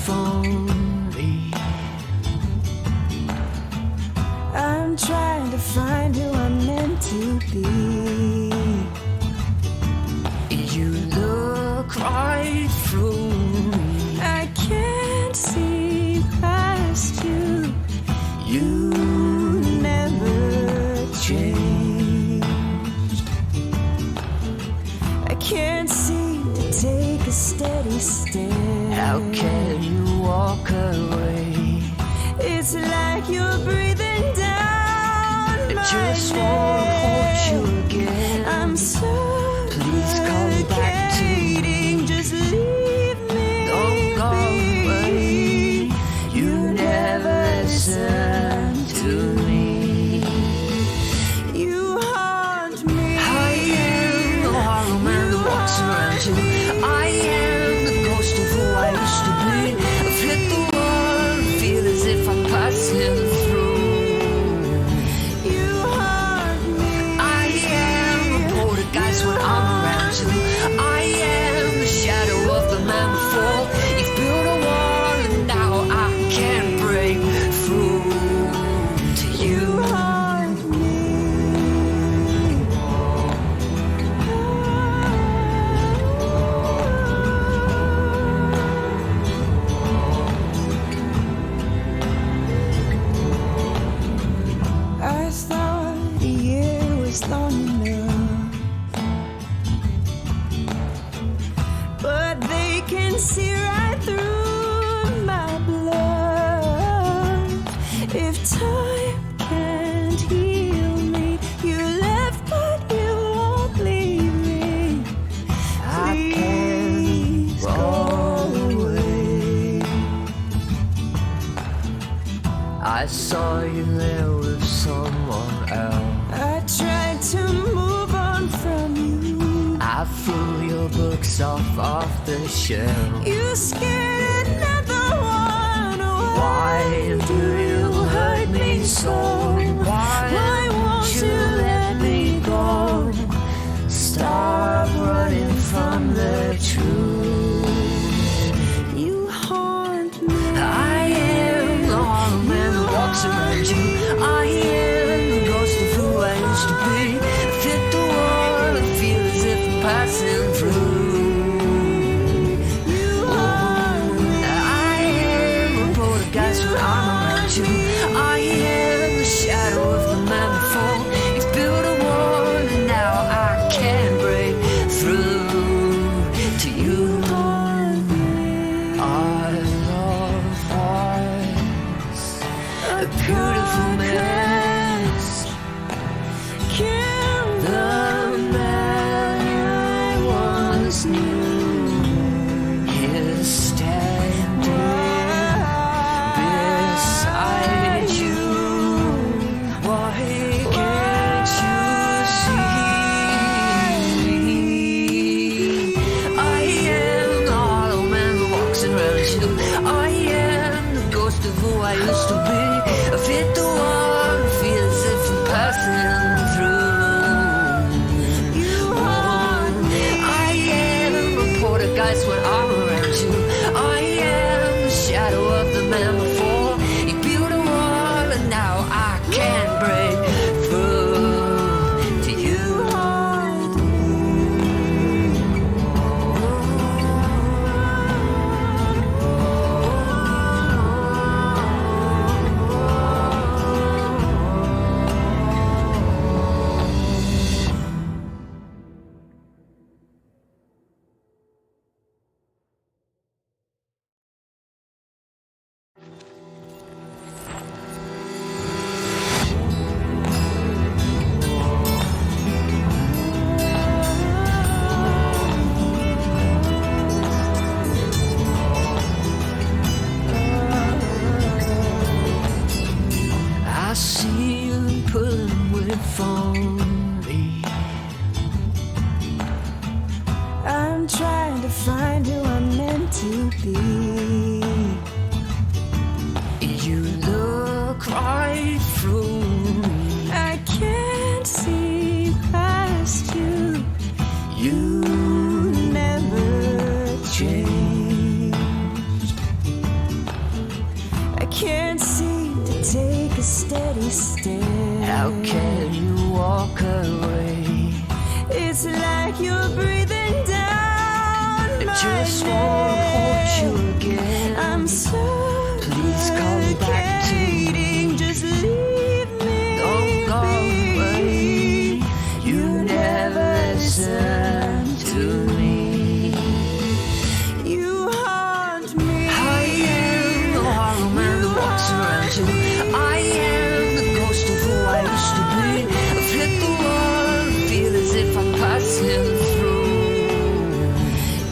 from me. I'm trying to find who I'm meant to be. You look right through me. I can't see past you. You never changed. I can't seem to take a steady step. How can you walk away? It's like you're breathing down my Just neck. won't hold you again. I'm so Please come back to me. Just leave me. Don't go be. away. You never listen to me. You haunt me. I am the hollow man that walks around you. I am the ghost of who I used to be. I've hit the wall and feel as if I'm passing through. You haunt me. I am the poltergeist when I'm around you. I am the shadow of the man before. You've built a wall and now I can't break through to you. You haunt me. I thought a year was long enough, but they can see right through my blood. If time can't heal me, you left but you won't leave me. I can't Please go away. I saw you there with someone else. I tried to move on from you. I threw your books off the shelf. You scared another one away. Why do you hurt me so? Why won't you let me go? Stop running from the truth. You haunt me. I am the hollow man that walks around you. I am the ghost of who I used to be. I've hit the wall and feel as if I'm passing through. You haunt me. I am a poltergeist when I'm around you. I am the shadow of the man before. You've built a wall and now I can't break through to you. Our love was a beautiful mess. Kill The man I once knew is standing beside you. Why can't you see me? I am the hollow man that walks around you. I am the ghost of who I used to be. I've hit the wall and feel as if I'm passing through. you haunt me. I am a poltergeist when I'm around you. I am the shadow of the man before. You built a wall and now I can't break through to you. I see you pulling away from me. I'm trying to find who I'm meant to be. You look right through me. I can't see past you. You never changed. stare. How can you walk away? It's like you're breathing down I my just neck. wanna hold you again. I'm so Please come back to me. just leave me. Don't go be. away. You never listen to me. You haunt me. I am the hollow man that walks around you. I am the ghost of who I used to be. I've hit the wall and feel as if I'm passing through.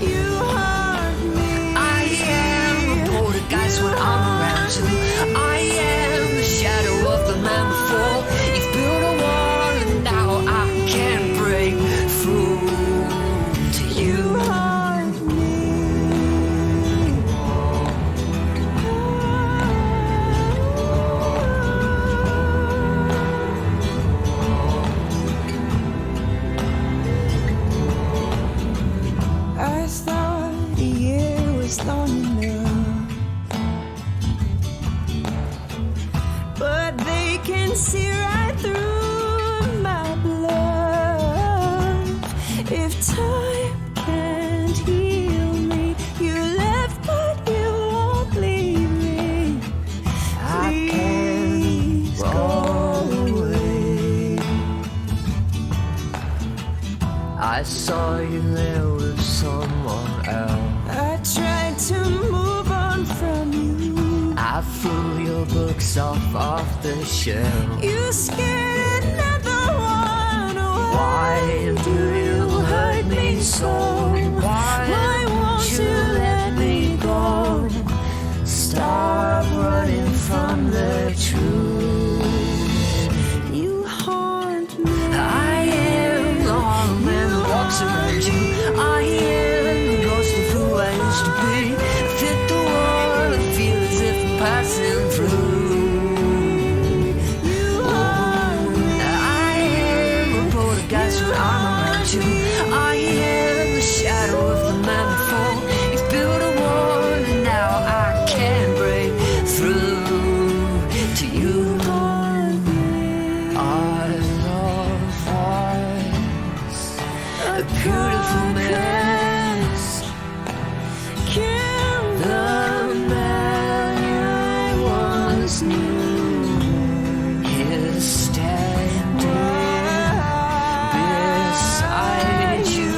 You haunt me. I am the poltergeist when I'm around you. I am the shadow of the man before. You've built a wall and now I can't break through to you. You haunt me. I thought a year was long enough, but they can see right through my blood. If time can't heal me, you left but you won't leave me. I can't Please go go away. I saw you there with someone else. I tried to move on from you. I threw your books off the shelf. You scared another one away. Why do you hurt me so? Why won't you let me go? Stop running from the truth. You haunt me. I am the hollow man that walks around you. I am the ghost of who I used to be. I've hit the wall and feel as if I'm passing through. You haunt me. I am a poltergeist when I'm around you. I am the shadow of the man before. You've built a wall and now I can't break through to you. Our love was a beautiful mess. Kill The man I once knew is standing beside you.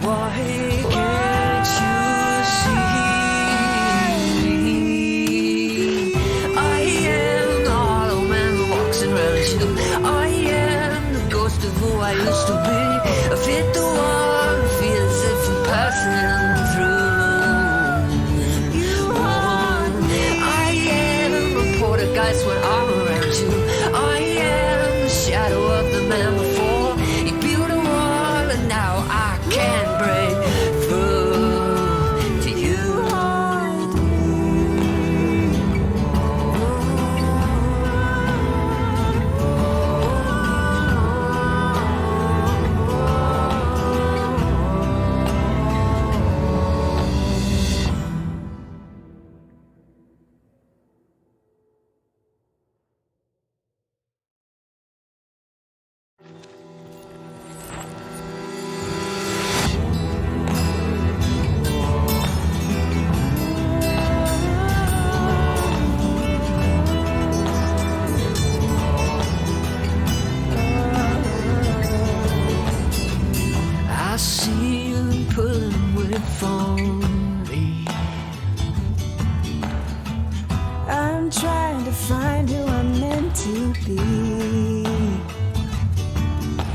Why can't you see? I am the hollow man that walks around you. I am the ghost of who I used to be. I've hit the wall and feel as if I'm passing through. You haunt me. I am a poltergeist when I'm around you. I am the shadow of the man before. You built a wall and now I can't break through to you. I see you pulling with me. I'm trying to find who I'm meant to be.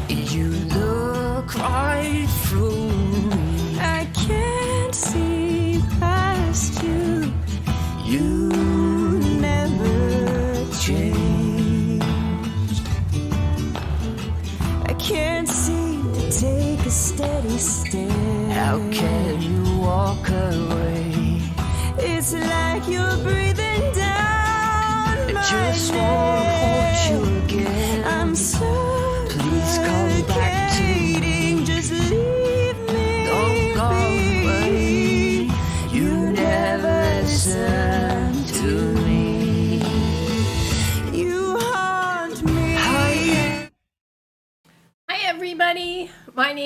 You look right through me. I can't see past you. You never changed. I can't seem to take a steady stare. How can you walk away? It's like you're breathing down I my just neck. wanna hold you again. I'm so Please come back to me. just leave me. Don't go be. away. You never listen to me. You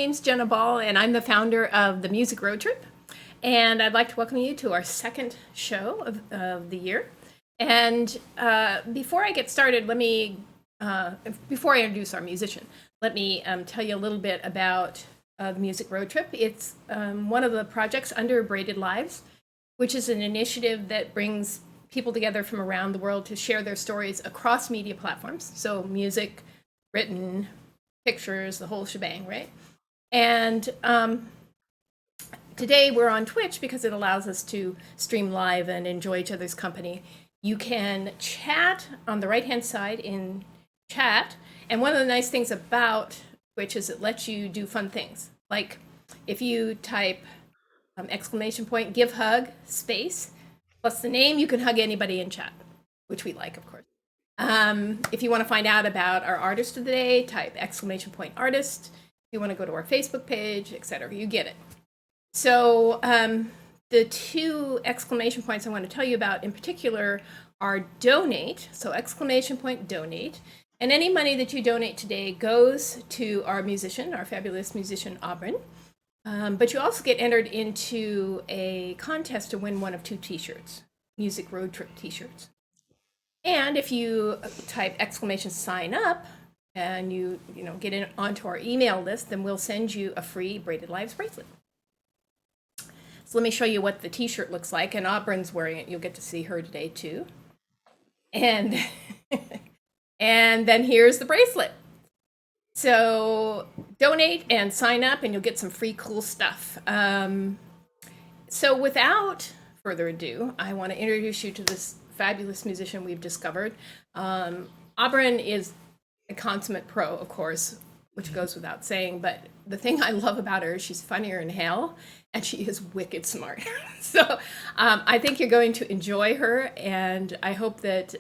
name's Jenna Ball, and I'm the founder of the Music Road Trip. And I'd like to welcome you to our second show of the year. And before I get started, before I introduce our musician, let me tell you a little bit about the Music Road Trip. It's one of the projects under Braided Lives, which is an initiative that brings people together from around the world to share their stories across media platforms. So music, written, pictures, the whole shebang, right? And today we're on Twitch because it allows us to stream live and enjoy each other's company. You can chat on the right-hand side in chat. And one of the nice things about Twitch is it lets you do fun things. Like if you type !give hug space plus the name, you can hug anybody in chat, which we like, of course. If you want to find out about our artist of the day, type !artist. If you want to go to our Facebook page, etc., you get it. So the two exclamation points I want to tell you about in particular are donate, so !donate. And any money that you donate today goes to our musician, our fabulous musician, Aubryn. But you also get entered into a contest to win one of two t-shirts, Music Road Trip t-shirts. And if you type !sign up and you get in onto our email list, then we'll send you a free Braided Lives bracelet. So let me show you what the t-shirt looks like. And Aubryn's wearing it. You'll get to see her today too. And and then here's the bracelet. So donate and sign up and you'll get some free cool stuff. So without further ado, I want to introduce you to this fabulous musician we've discovered. Aubryn is a consummate pro, of course, which goes without saying, but the thing I love about her is she's funnier than hell and she is wicked smart. So I think you're going to enjoy her, and I hope that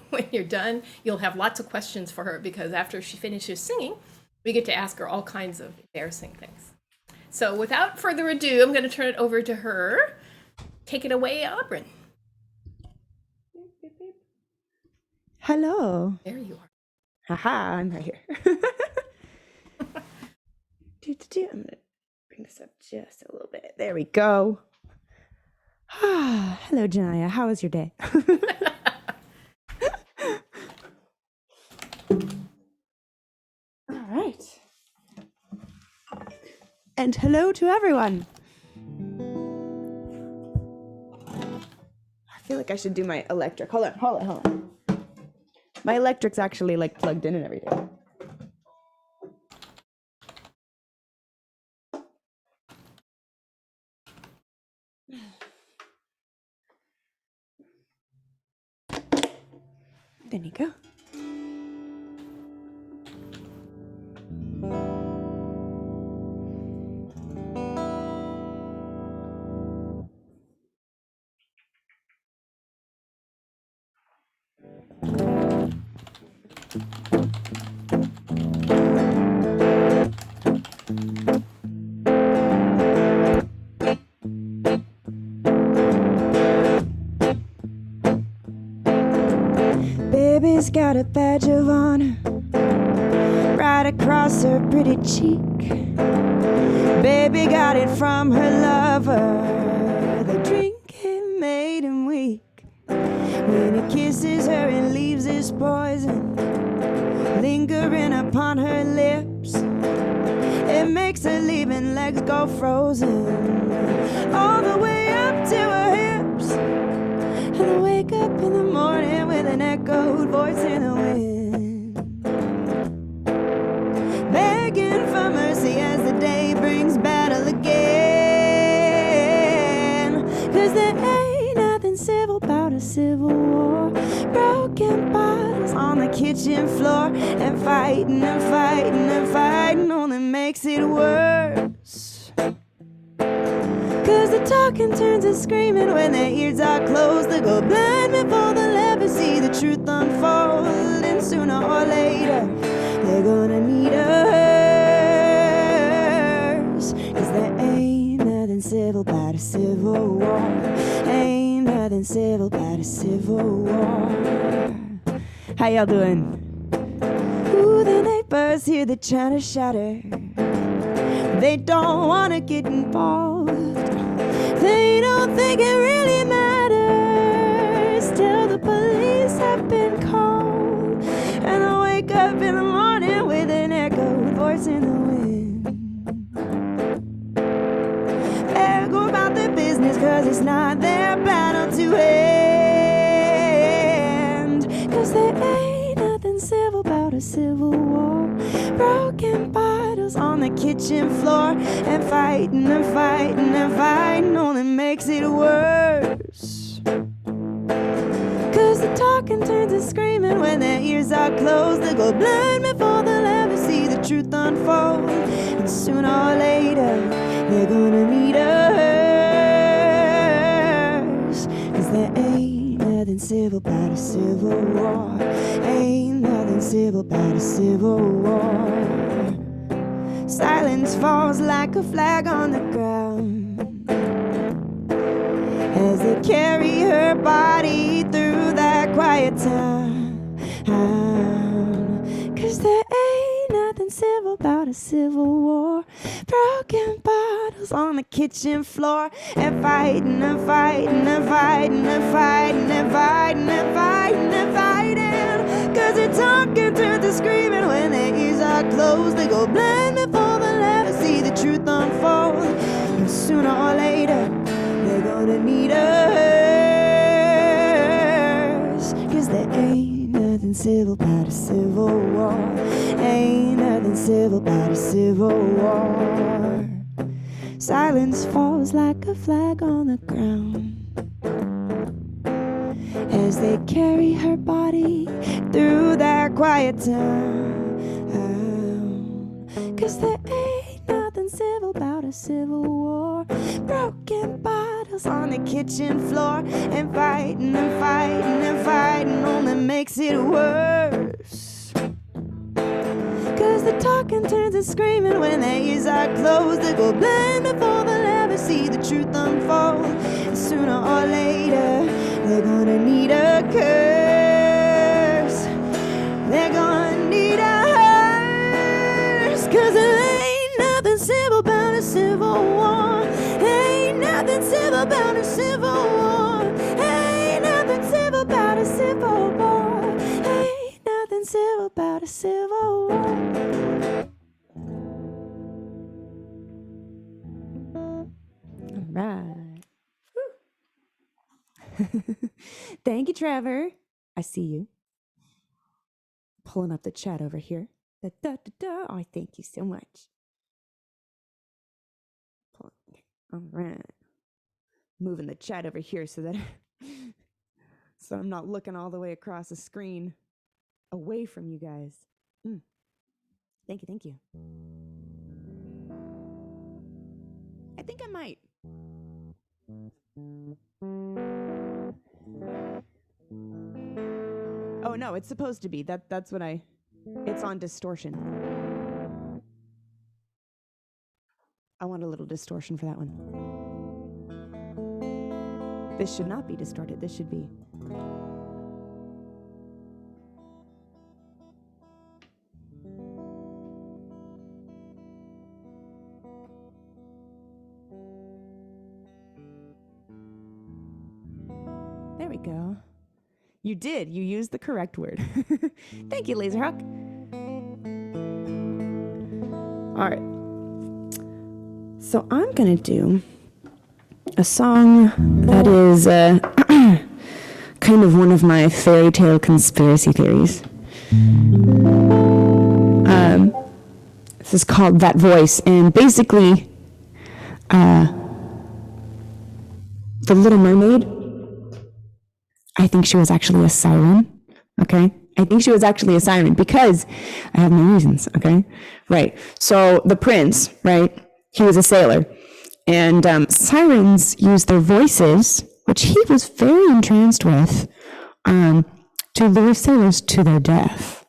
when you're done, you'll have lots of questions for her, because after she finishes singing, we get to ask her all kinds of embarrassing things. So without further ado, I'm going to turn it over to her. Take it away, Aubryn. Hello. There you are. Haha, I'm right here. I'm going to bring this up just a little bit. There we go. Hello, Janaya. How was your day? All right. And hello to everyone. I feel like I should do my electric. Hold on. My electric's actually plugged in and everything. There you go. Baby's got a badge of honor right across her pretty cheek. Baby got it from her lover. The drinking made him weak. When he kisses her and leaves his poison lingering upon her lips, it makes her leaving legs go frozen all the way up to her hips. And I wake up in the morning with an echoed voice in the wind, begging for mercy as the day brings battle again. 'Cause there ain't nothing civil about a civil war. Broken bottles on the kitchen floor, and fighting and fighting and fighting only makes it worse. 'Cause the talking turns to screaming when their ears are closed. They go blind before they'll ever see the truth unfold. And sooner or later, they're gonna need a hearse. 'Cause there ain't nothing civil about a civil war. Ain't nothing civil about a civil war. How y'all doing? Ooh, the neighbors hear the china shatter. they don't want to get involved. They don't think it really matters till the police have been called. And I wake up in the morning with an echoed voice in the wind. They go about their business 'cause it's not their battle to end. 'Cause there ain't nothing civil about a civil war. Broken bottles on the kitchen floor, and fighting and fighting and fighting only makes it worse. 'Cause the talking turns to screaming when their ears are closed. They go blind before they'll ever see the truth unfold. And sooner or later, they're gonna need us. 'Cause there ain't nothing civil about a civil war. Ain't nothing civil about a civil war. Silence falls like a flag on the ground as they carry her body through that quiet town. 'Cause there ain't nothing civil about a civil war. Broken bottles on the kitchen floor, and fighting and fighting and fighting and fighting and fighting and fighting and fighting. 'Cause they're talking turns to screaming when their ears are closed. They go blind before they'll ever see the truth unfold. And sooner or later, they're gonna need us. 'Cause there ain't nothing civil about a civil war. Ain't nothing civil about a civil war. Silence falls like a flag on the ground as they carry her body through that quiet town. 'Cause there ain't nothing civil about a civil war. Broken bottles on the kitchen floor, and fighting and fighting and fighting only makes it worse. 'Cause the talking turns to screaming when their ears are closed. They go blind before they'll ever see the truth unfold. And sooner or later, they're gonna need a curse. They're gonna need a hearse. 'Cause there ain't nothing civil about a civil war. Ain't nothing civil about a civil war. Ain't nothing civil about a civil war. Ain't nothing civil about a civil war. All right. Thank you, Trevor. I see you. Pulling up the chat over here. Da, da, da, da. Oh, thank you so much. All right. Moving the chat over here so that so I'm not looking all the way across the screen away from you guys. Thank you, thank you. I think I might. Oh no, it's supposed to be. That's what it's on distortion. I want a little distortion for that one. This should not be distorted. This should be. There we go. You did. You used the correct word. Thank you, Laserhawk. All right. So I'm going to do a song that is kind of one of my fairy tale conspiracy theories. This is called That Voice, and basically, The Little Mermaid, I think she was actually a siren, okay? I think she was actually a siren because I have my reasons, okay? Right, so the prince, right, he was a sailor, and sirens use their voices, which he was very entranced with, to lure sailors to their death.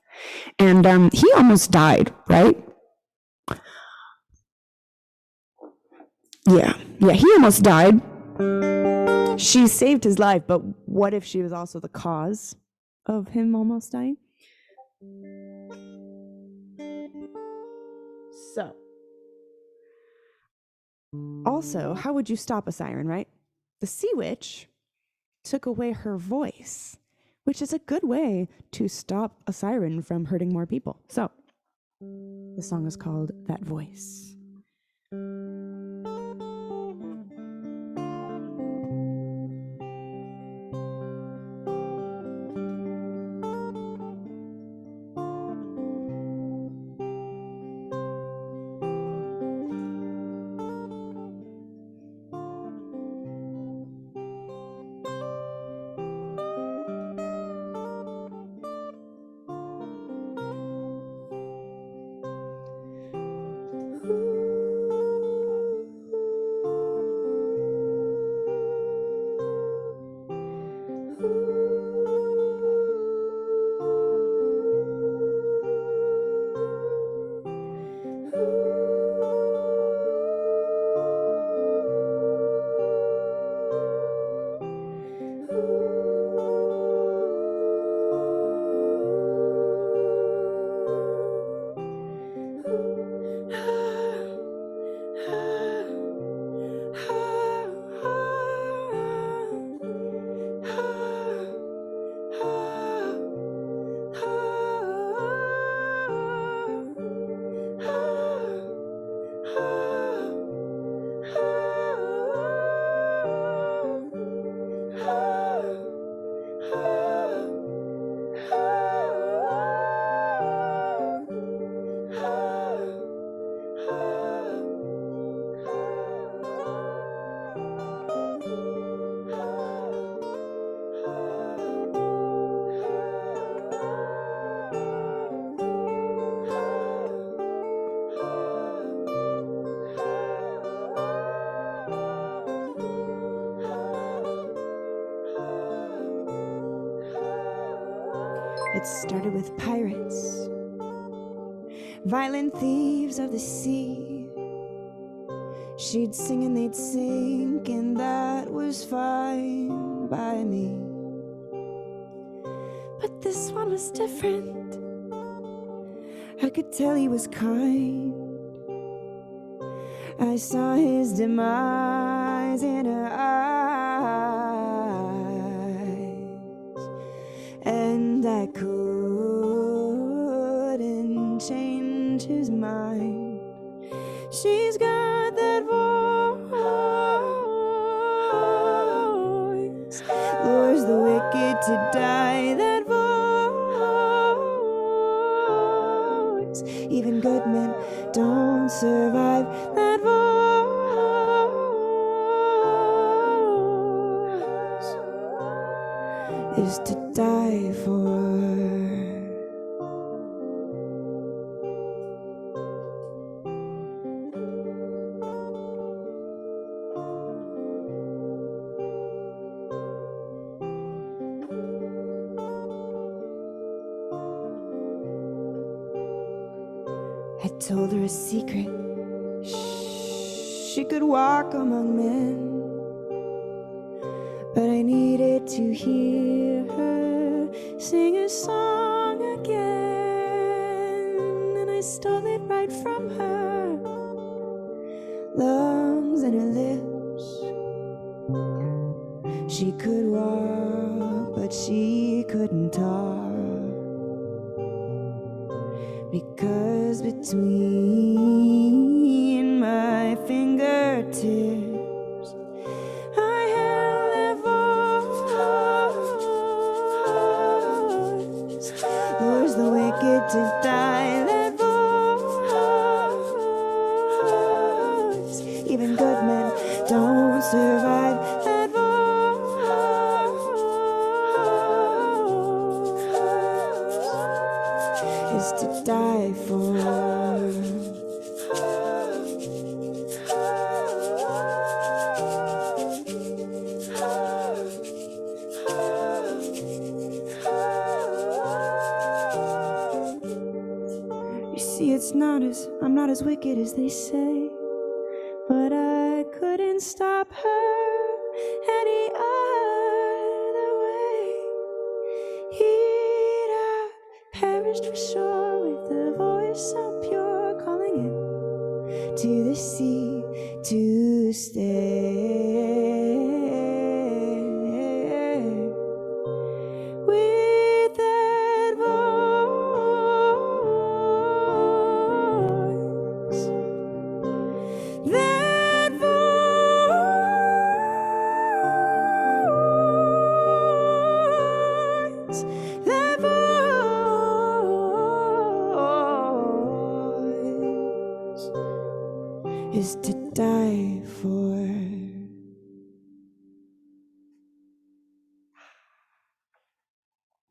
And he almost died, right? Yeah, he almost died. She saved his life, but what if she was also the cause of him almost dying? So, Also, how would you stop a siren, right? The sea witch took away her voice, which is a good way to stop a siren from hurting more people. So, the song is called That Voice. It started with pirates, violent thieves of the sea. She'd sing and they'd sink, and that was fine by me. But this one was different. I could tell he was kind. I saw his demise in her eyes, and I couldn't change his mind. She's got that voice, lures the wicked to die. That voice, even good men don't survive. That voice is to die for. I told her a secret. She could walk among men, but I needed to hear her sing a song again, and I stole it right from her. Lungs and her lips. She could walk, but she couldn't talk. Because between my fingertips I held a voice, lures the wicked to die. That voice, even good men don't survive. That voice is to die for. You see, I'm not as wicked as they say, but I couldn't stop her any other way. He'd have perished for sure with a voice so pure, calling it to the sea, to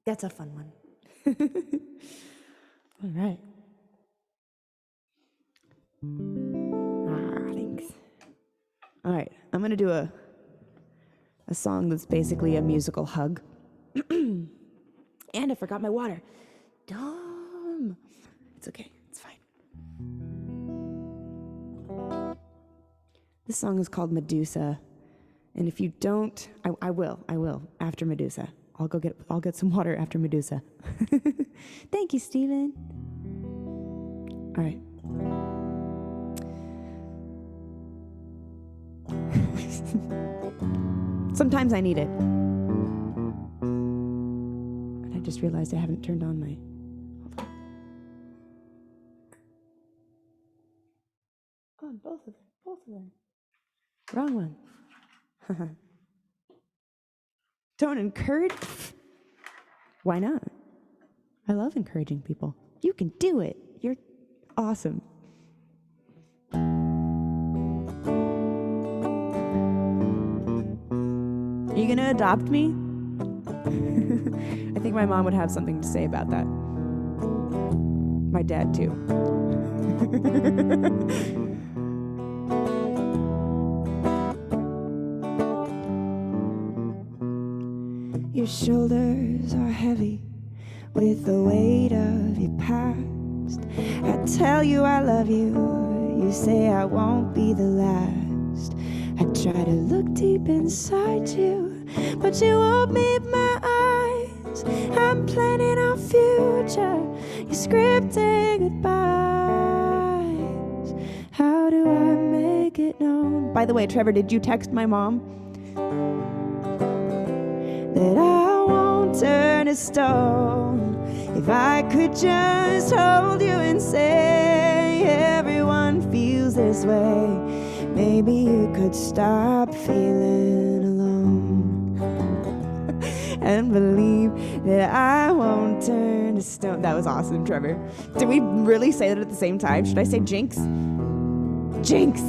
That's a fun one. All right. Thanks. All right, I'm gonna do a song that's basically a musical hug. And I forgot my water. Dumb. It's okay, it's fine. This song is called Medusa. And if you don't, I will, after Medusa. I'll get some water after Medusa. Thank you, Stephen. All right. Sometimes I need it. And I just realized I haven't turned on my... Hold on. Oh, both of them. Wrong one. Don't encourage. Why not? I love encouraging people. You can do it. You're awesome. Are you gonna adopt me? I think my mom would have something to say about that. My dad too. Your shoulders are heavy with the weight of your past. I tell you I love you, you say I won't be the last. I try to look deep inside you, but you won't meet my eyes. I'm planning our future, you're scripting goodbyes. How do I make it known? By the way, Trevor, did you text my mom? That I won't turn to stone. If I could just hold you and say everyone feels this way, maybe you could stop feeling alone and believe that I won't turn to stone. That was awesome, Trevor. Did we really say that at the same time? Should I say jinx? Jinx!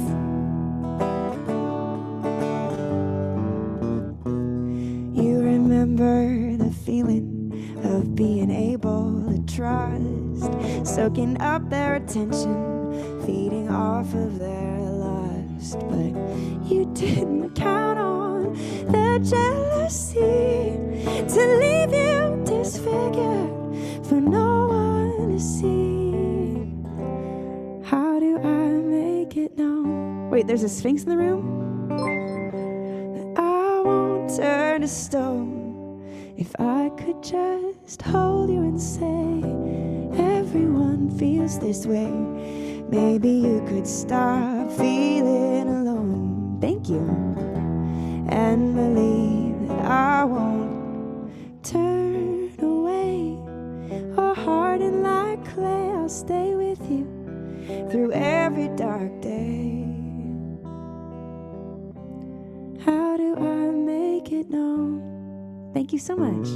Remember the feeling of being able to trust, soaking up their attention, feeding off of their lust. But you didn't count on their jealousy to leave you disfigured for no one to see. How do I make it known? Wait, there's a sphinx in the room? I won't turn to stone. If I could just hold you and say everyone feels this way, maybe you could stop feeling alone. Thank you. And believe that I won't turn away or harden like clay. I'll stay with you through every dark day. How do I make it known? Thank you so much.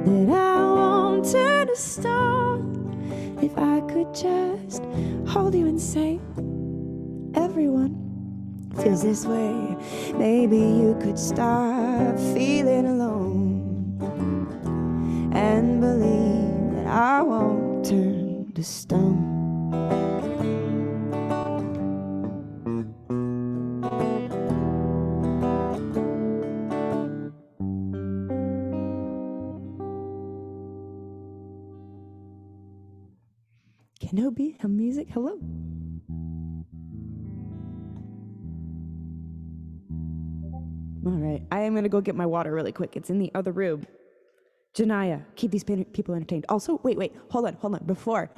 That I won't turn to stone. If I could just hold you and say everyone feels this way, maybe you could stop feeling alone and believe that I won't turn to stone. Kenobi, music, hello. All right, I am gonna go get my water really quick. It's in the other room. Janaya, keep these people entertained. Also, wait, hold on. Before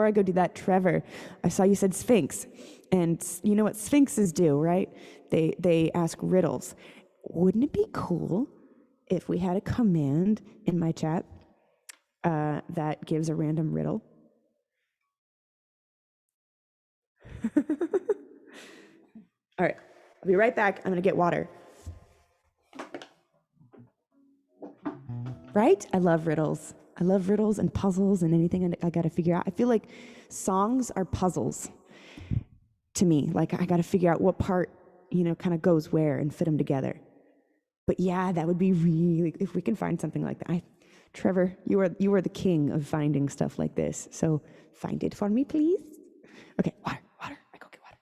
I go do that, Trevor, I saw you said Sphinx, and you know what Sphinxes do, right? They ask riddles. Wouldn't it be cool if we had a command in my chat that gives a random riddle? All right, I'll be right back. I'm gonna get water. Right? I love riddles. I love riddles and puzzles and anything I gotta figure out. I feel like songs are puzzles to me. Like I gotta figure out what part, kind of goes where and fit them together. But yeah, that would be really, if we can find something like that. Trevor, you are the king of finding stuff like this. So find it for me, please. Okay, water. I go get water.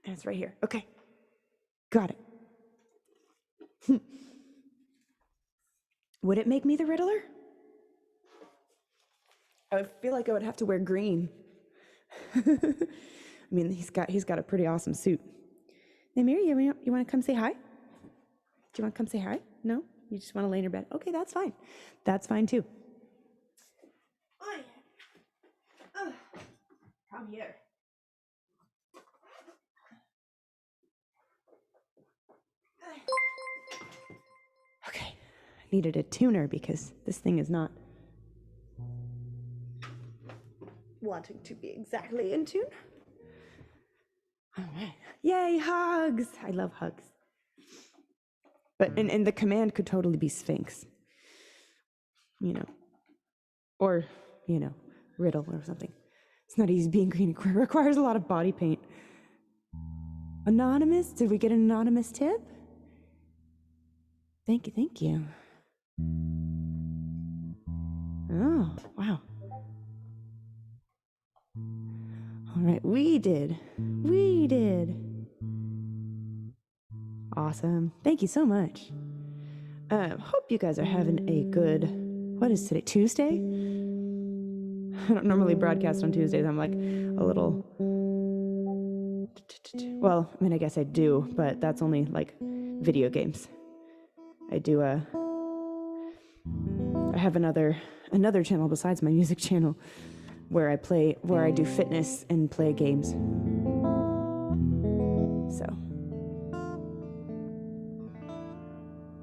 And it's right here. Okay, got it. Would it make me the Riddler? I would feel like I would have to wear green. I mean, he's got a pretty awesome suit. Hey, Mary, you want to come say hi? Do you want to come say hi? No? You just want to lay in your bed? Okay, that's fine. That's fine too. Oh, yeah. Oh, come here. Okay, I needed a tuner because this thing is not wanting to be exactly in tune. All right. Yay, hugs. I love hugs. But and the command could totally be Sphinx. Or, Riddle or something. It's not easy being green. It requires a lot of body paint. Anonymous? Did we get an anonymous tip? Thank you. Oh, wow. All right, we did. Awesome. Thank you so much. Hope you guys are having a good, what is today, Tuesday? I don't normally broadcast on Tuesdays. I'm like a little, well, I mean, I guess I do, but that's only like video games. I have another channel besides my music channel where I do fitness and play games. So,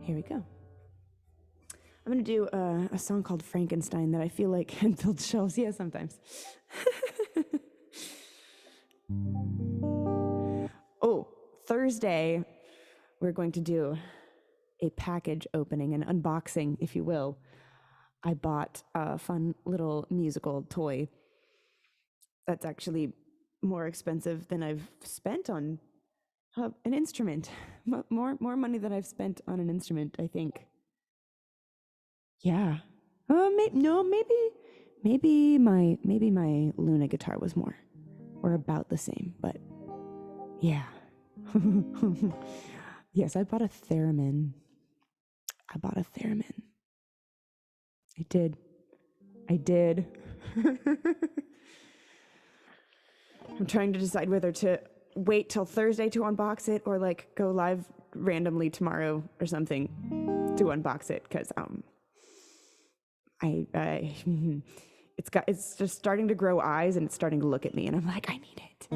here we go. I'm gonna do a song called Frankenstein that I feel like can build shelves. Yeah, sometimes. Oh, Thursday, we're going to do a package opening, an unboxing, if you will. I bought a fun little musical toy that's actually more expensive than I've spent on an instrument. More money than I've spent on an instrument, I think. Yeah. Maybe my Luna guitar was more, or about the same. But yeah. Yes, I bought a theremin. I did. I'm trying to decide whether to wait till Thursday to unbox it or like go live randomly tomorrow or something to unbox it, because it's just starting to grow eyes and it's starting to look at me and I'm like, I need it.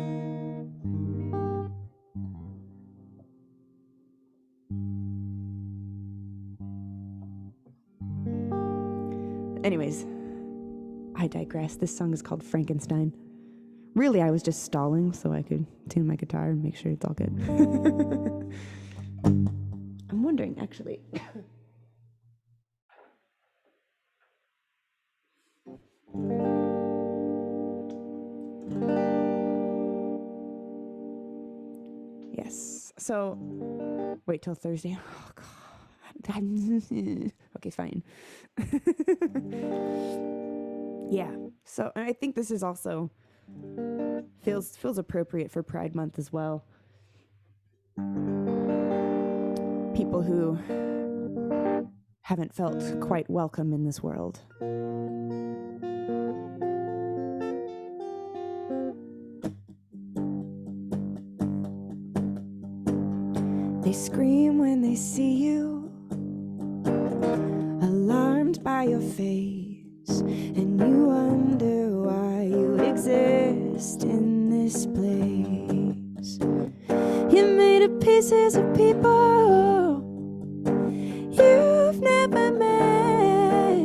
Anyways, I digress. This song is called Frankenstein. Really, I was just stalling so I could tune my guitar and make sure it's all good. I'm wondering, actually. Yes. So, wait till Thursday. Oh, God. Okay, fine. Yeah. So I think this is also feels appropriate for Pride Month as well. People who haven't felt quite welcome in this world. They scream when they see you, alarmed by your face, and you wonder why you exist in this place. You're made of pieces of people you've never met,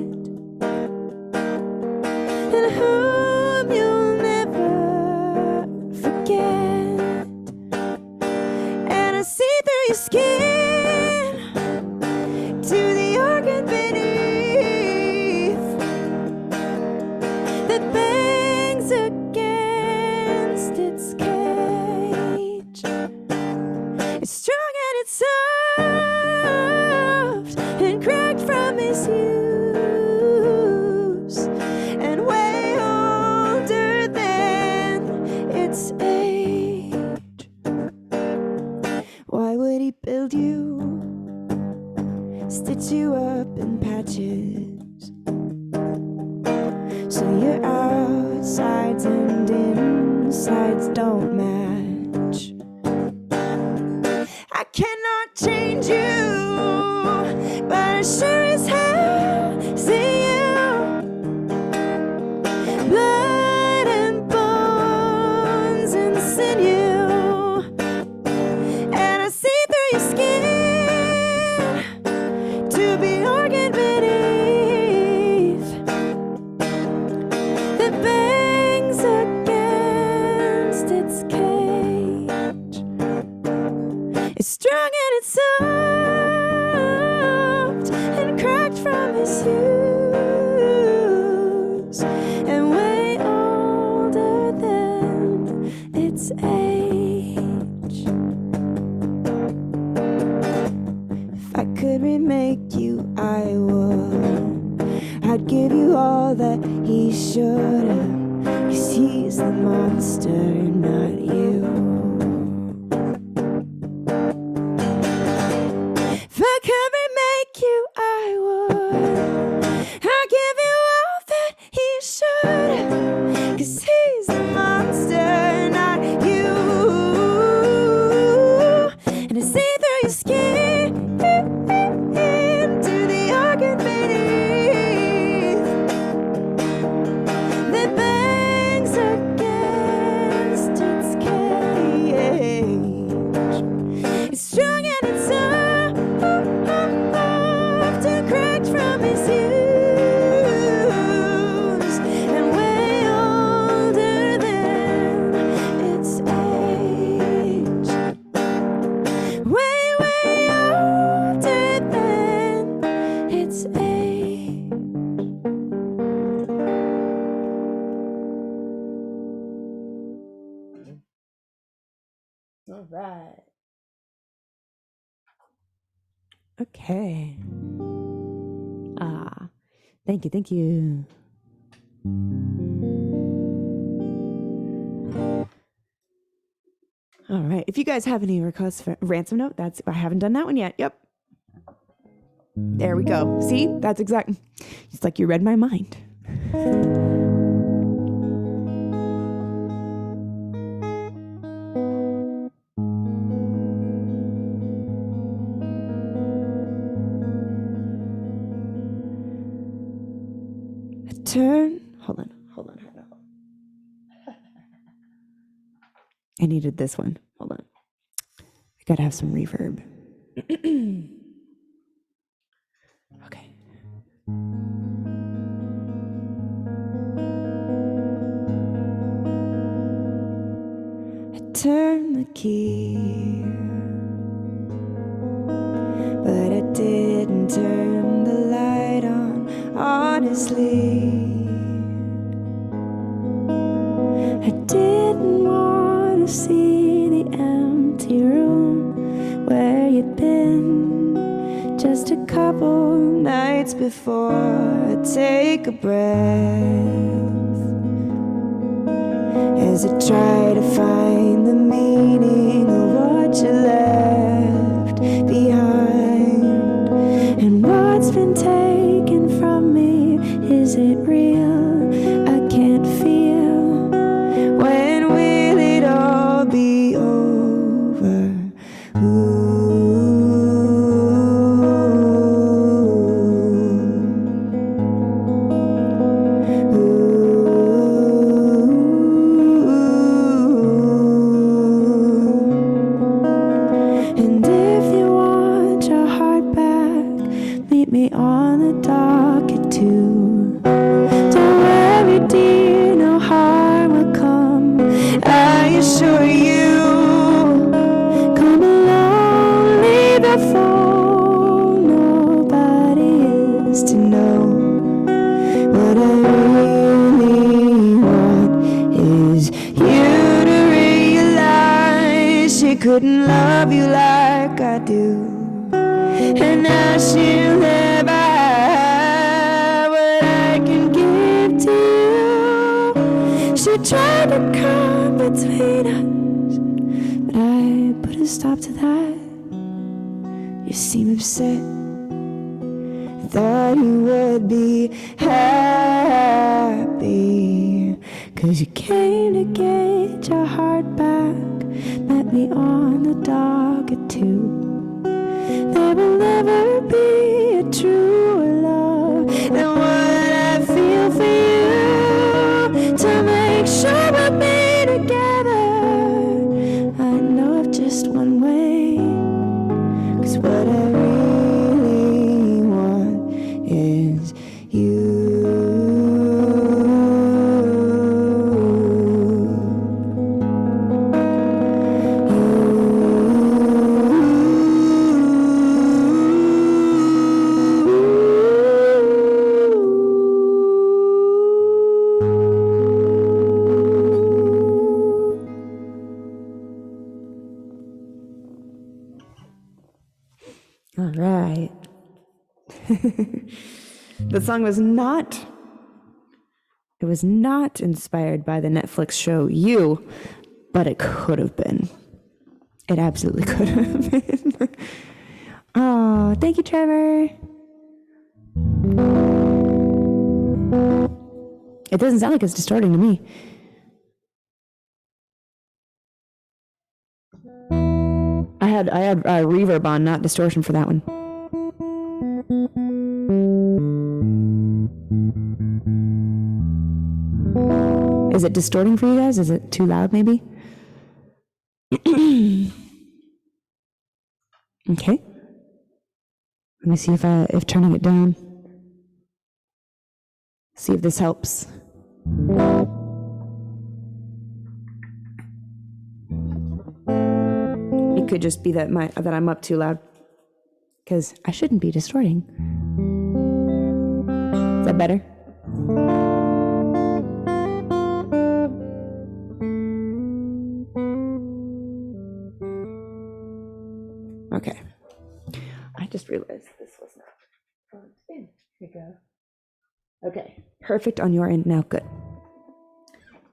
and whom you'll never forget. And I see through your skin, It's strong and it's soft and cracked from misuse and way older than its age. Why would he build you, stitch you up in patches, so your outsides and insides don't match? I cannot change you, but I sure as hell see you. Blood and bones and sinew, and I see through your skin to be organ beneath that bangs against its cage. It's strong and it's soft and cracked from its use and way older than its age. If I could remake you, I would. I'd give you all that he should have, 'cause he's the monster, not you. If I could remake you, I would. I'd give you all that he should have, 'cause he's the monster, not you. And I see through your skin to the organ beneath that bangs against its cage. It's strong and it's soft and cracked from its use and way older than its age. Way, way older than its age. All right. Okay. Thank you, thank you. All right. If you guys have any requests for ransom note, I haven't done that one yet. Yep. There we go. See? That's exactly. It's like you read my mind. Hold on. I needed this one. Hold on. I gotta have some reverb. Okay. I turned the key, but I didn't turn the light on, honestly. I didn't want to see the empty room where you'd been just a couple nights before. I take a breath as I try to find the meaning of what you left behind. And what's been taken from me, is it real? I can't feel. When will it all be over? And if you want your heart back, meet me on the dock at 2. Don't worry, dear, no harm will come, I assure you. Come along, leave the phone, nobody is to know. What I really want is you to realize you couldn't love love you like I do. And now she'll never have what I can give to you. She tried to come between us, but I put a stop to that. You seem upset. Thought you would be happy, 'cause you came to get your heart back. Met me on the dock at 2. There will never be a truer love than what I feel for you. To make sure we'll be together, I know of just one way. 'Cause what I really want is you. All right. The song was not inspired by the Netflix show You, but it could have been. It absolutely could have been. Oh, thank you, Trevor. It doesn't sound like it's distorting to me. I had reverb on, not distortion for that one. Is it distorting for you guys? Is it too loud, maybe? Okay. Let me see if turning it down. See if this helps. It could just be that I'm up too loud, because I shouldn't be distorting. Is that better? Okay. I just realized this was not plugged in. Here we go. Okay. Perfect on your end now. Good.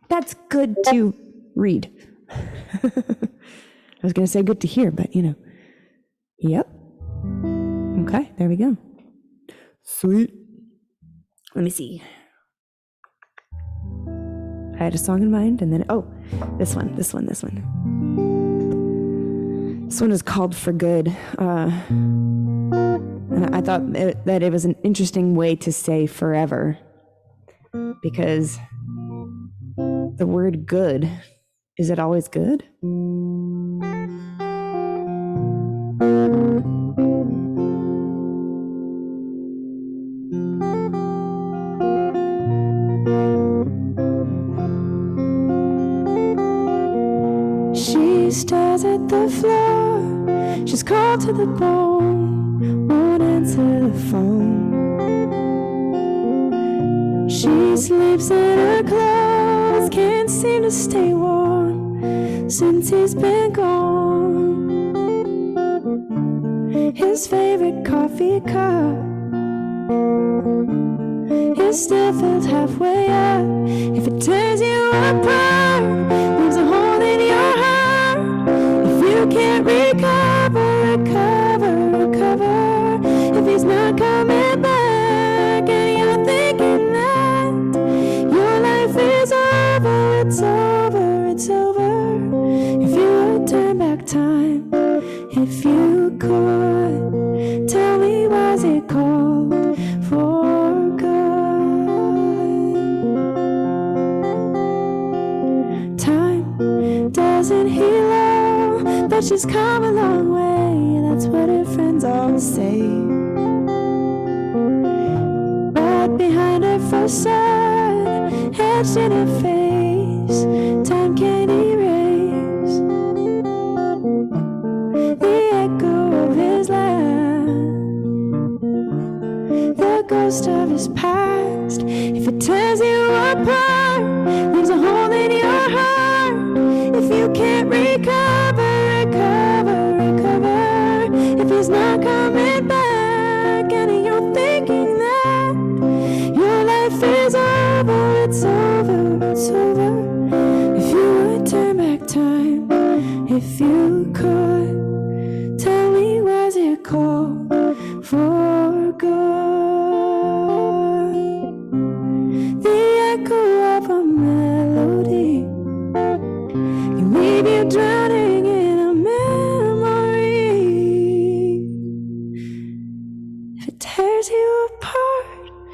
That's good to read. I was going to say good to hear, but you know. Yep. Okay, there we go. Sweet. Let me see. I had a song in mind, and then, this one. This one is called For Good. And I thought that it was an interesting way to say forever, because the word good, is it always good? She stares at the floor. She's cold to the bone, won't answer the phone. She sleeps in her clothes, can't seem to stay warm since he's been gone. His favorite coffee cup is still filled halfway up. If it tears you apart, leaves a hole in your heart. If you can't recover, if he's not coming back, and you're thinking that your life is over, it's over, it's over. If you would turn back time, if you could, tell me, was it called for good? Time doesn't heal all, but she's come a long way, that's what her friends all say. But behind her facade, etched in her face, time can't erase the echo of his laugh, the ghost of his past. If it tears you apart, leaves a hole in your heart. If you can't recover,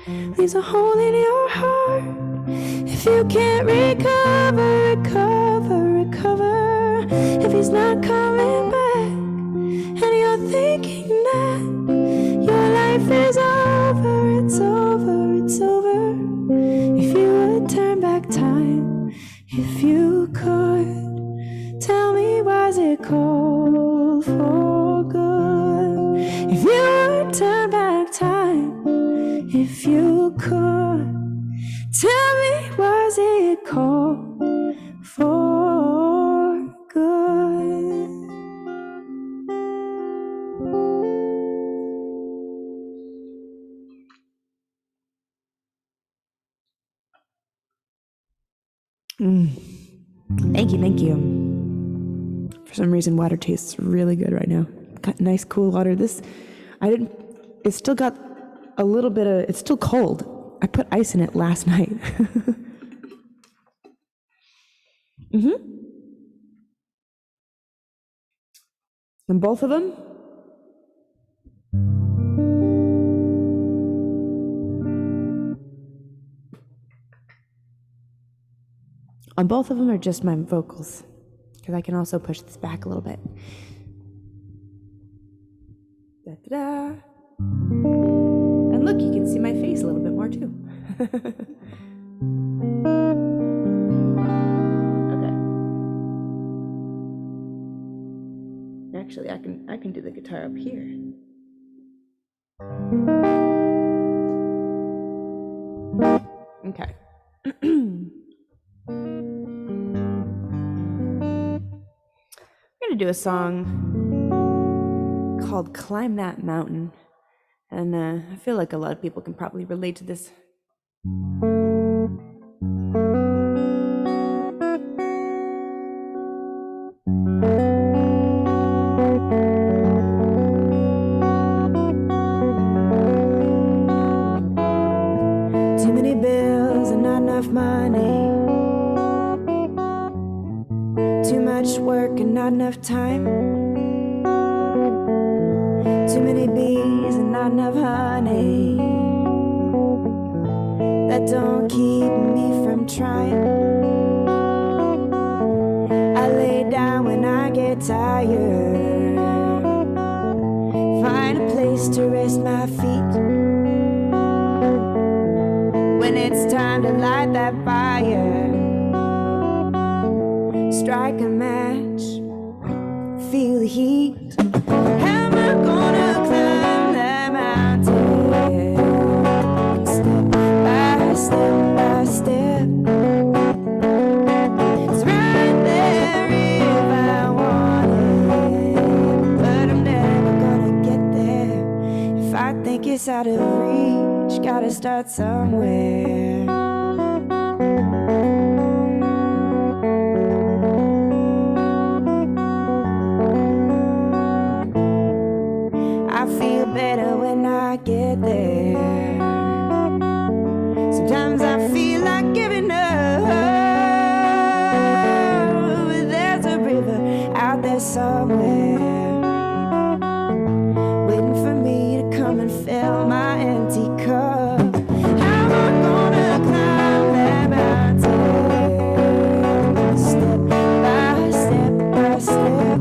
leaves a hole in your heart. If you can't recover, if he's not coming back, and you're thinking that your life is over, it's over. If you would turn back time, if you could, tell me, was it cold for good? If you would turn back time, if you could, tell me, was it cold for good? Thank you. For some reason, water tastes really good right now. Got nice, cool water. It's still got a little bit of, it's still cold. I put ice in it last night. And both of them? On both of them are just my vocals, because I can also push this back a little bit. Da-da-da. And look, you can see my face a little bit more too. Okay. Actually, I can do the guitar up here. Okay. I'm gonna do a song called Climb That Mountain, and I feel like a lot of people can probably relate to this. Too many bills and not enough money. Too much work and not enough time. Too many bees and not enough honey. That don't keep me from trying. I lay down when I get tired. Find a place to rest my feet. When it's time to light that fire, strike a match, feel the heat. How am I gonna climb that mountain? Step by step by step. It's right there if I want it, but I'm never gonna get there. If I think it's out of reach, gotta start somewhere. I feel better when I get there. Sometimes I feel like giving up, but there's a river out there somewhere, waiting for me to come and fill my empty cup. How am I gonna climb that mountain? Step by step by step.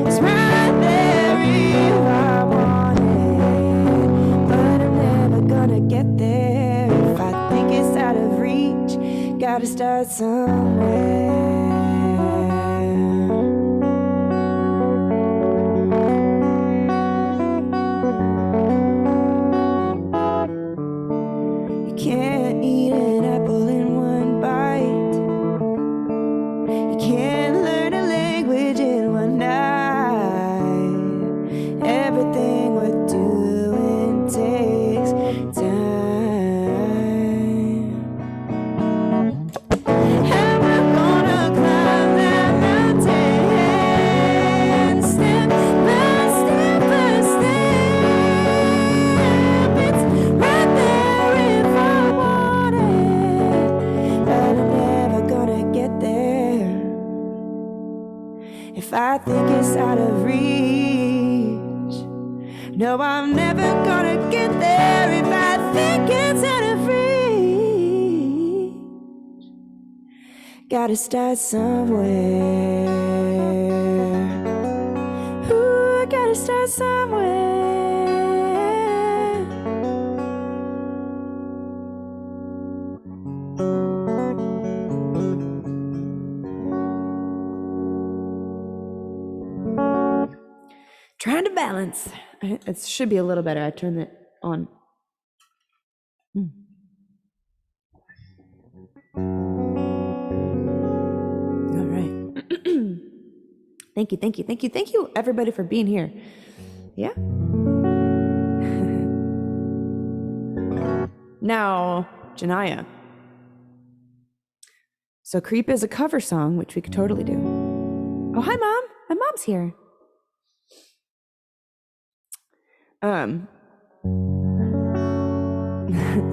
It's right there if I want it, but I'm never gonna get there. If I think it's out of reach, gotta start somewhere. You can't eat an apple in one bite. You can't learn a language in one night. Everything worth doing takes time. How am I gonna climb that mountain? Step by step by step. It's right there if I want it, but I'm never gonna get there. If I think it's out of reach, No, I'm never gonna get there if I think it's any free. Gotta start somewhere. Ooh, I gotta start somewhere. Trying to balance. It should be a little better. I turned it on. All right. Thank you, everybody, for being here. Yeah. Now, Janaya. So Creep is a cover song, which we could totally do. Oh, hi, Mom. My mom's here.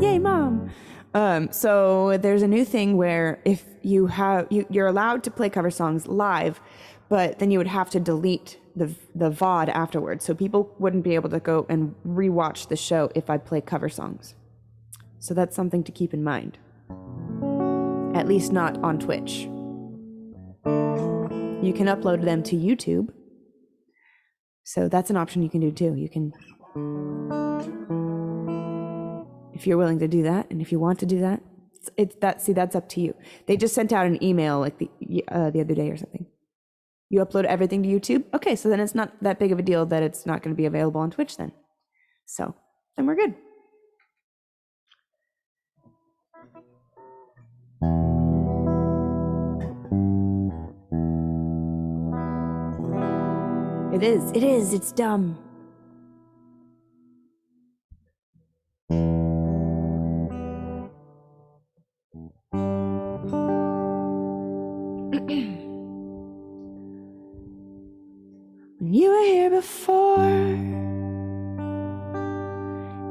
Yay, Mom. So there's a new thing where if you have, you're allowed to play cover songs live, but then you would have to delete the VOD afterwards. So people wouldn't be able to go and rewatch the show if I play cover songs. So that's something to keep in mind. At least not on Twitch. You can upload them to YouTube. So that's an option you can do too. You can, if you're willing to do that, and if you want to do that, that's up to you. They just sent out an email like the other day or something. You upload everything to YouTube? Okay, so then it's not that big of a deal that it's not going to be available on Twitch then. So, then we're good. It's dumb. When you were here before,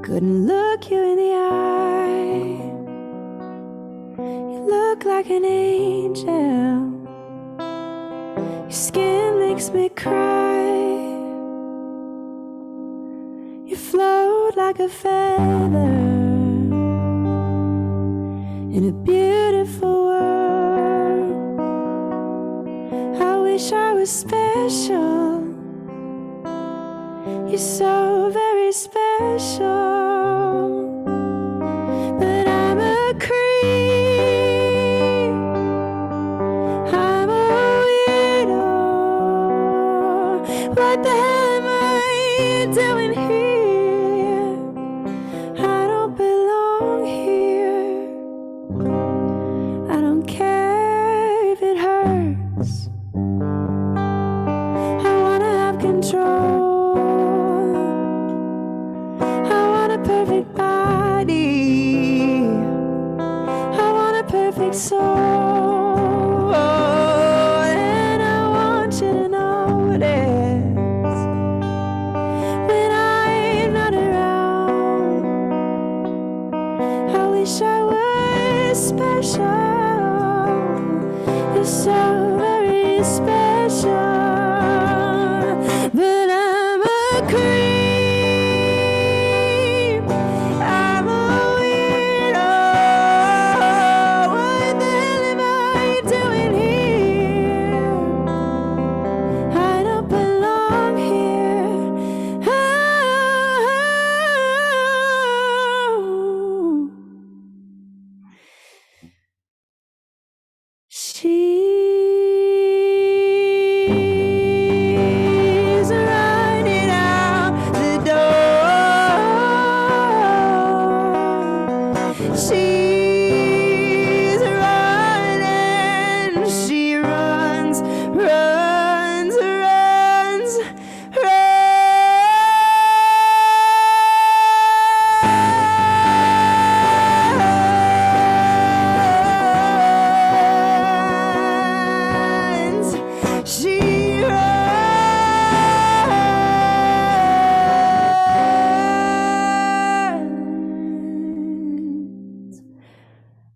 couldn't look you in the eye. You look like an angel. Your skin makes me cry. You float like a feather in a beautiful world. I wish I was special. You're so very special. But I'm a creep. I'm a weirdo. What the hell am I doing here? I don't belong here. I don't care if it hurts. I wanna have control. Perfect body. I want a perfect soul. And I want you to notice when I'm not around. I wish I was special. You're so very special. But I'm a creep.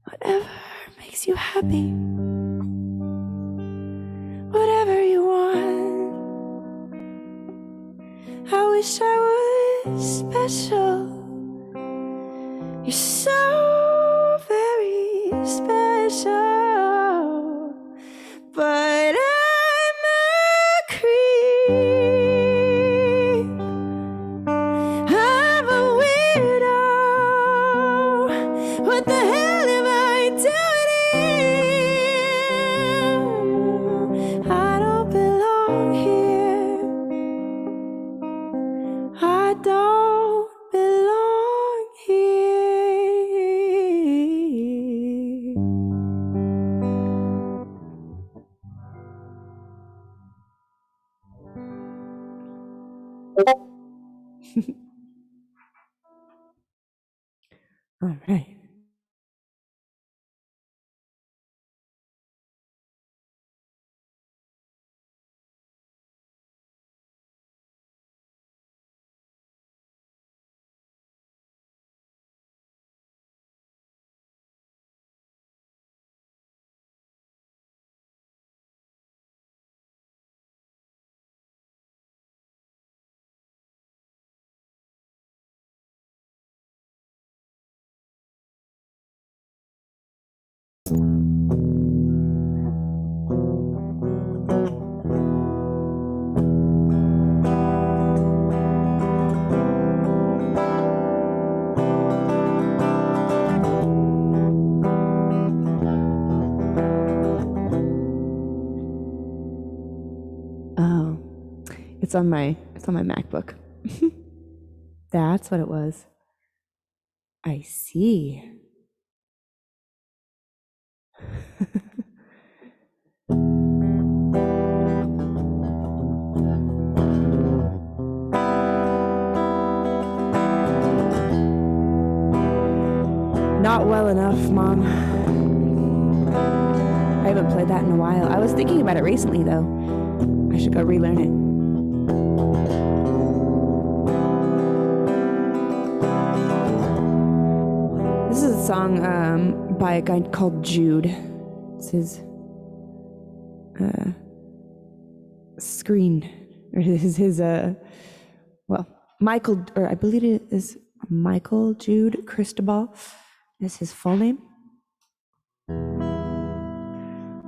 Whatever makes you happy, whatever you want. I wish I would special. You're so very special. But I'm a creep. I'm a weirdo. What the hell am I doing here? I don't belong here. I don't belong here. All right. Oh, it's on my MacBook. That's what it was. I see. Not well enough, Mom. I haven't played that in a while. I was thinking about it recently, though. I should go relearn it. This is a song by a guy called Jude. It's his Michael, or I believe it is Michael Jude Cristobal is his full name.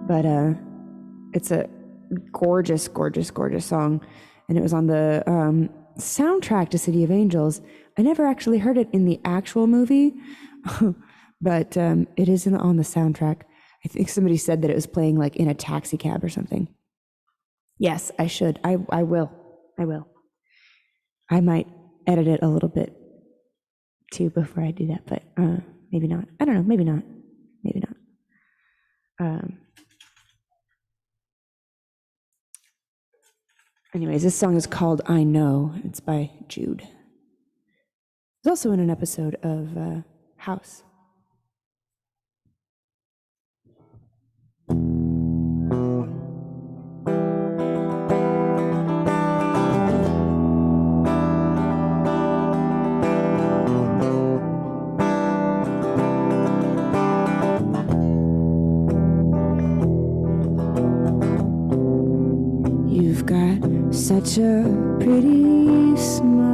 But it's a gorgeous, gorgeous, gorgeous song. And it was on the soundtrack to City of Angels. I never actually heard it in the actual movie, but it is on the soundtrack. I think somebody said that it was playing like in a taxi cab or something. Yes, I should. I will. I will. I might edit it a little bit too before I do that, but maybe not. I don't know. Maybe not. Maybe not. Anyways, this song is called I Know. It's by Jude. It's also in an episode of House. You've got such a pretty smile.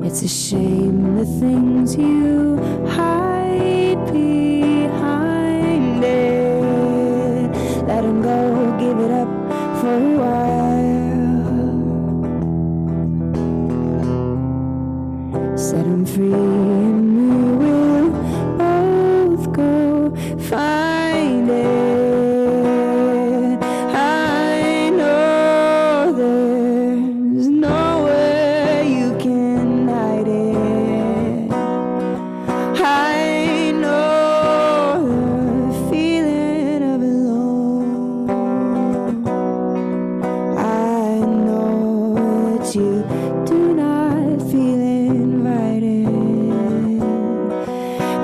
It's a shame the things you hide behind it. Let 'em go, give it up for a while. Set 'em free and we will both go find it. I know there's nowhere you can hide it. I know the feeling of alone. I know that you do not feel invited.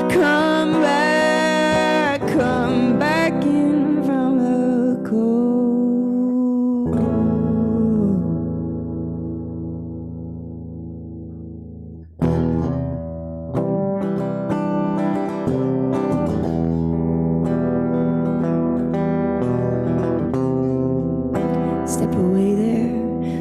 Come back in from the cold. Step away there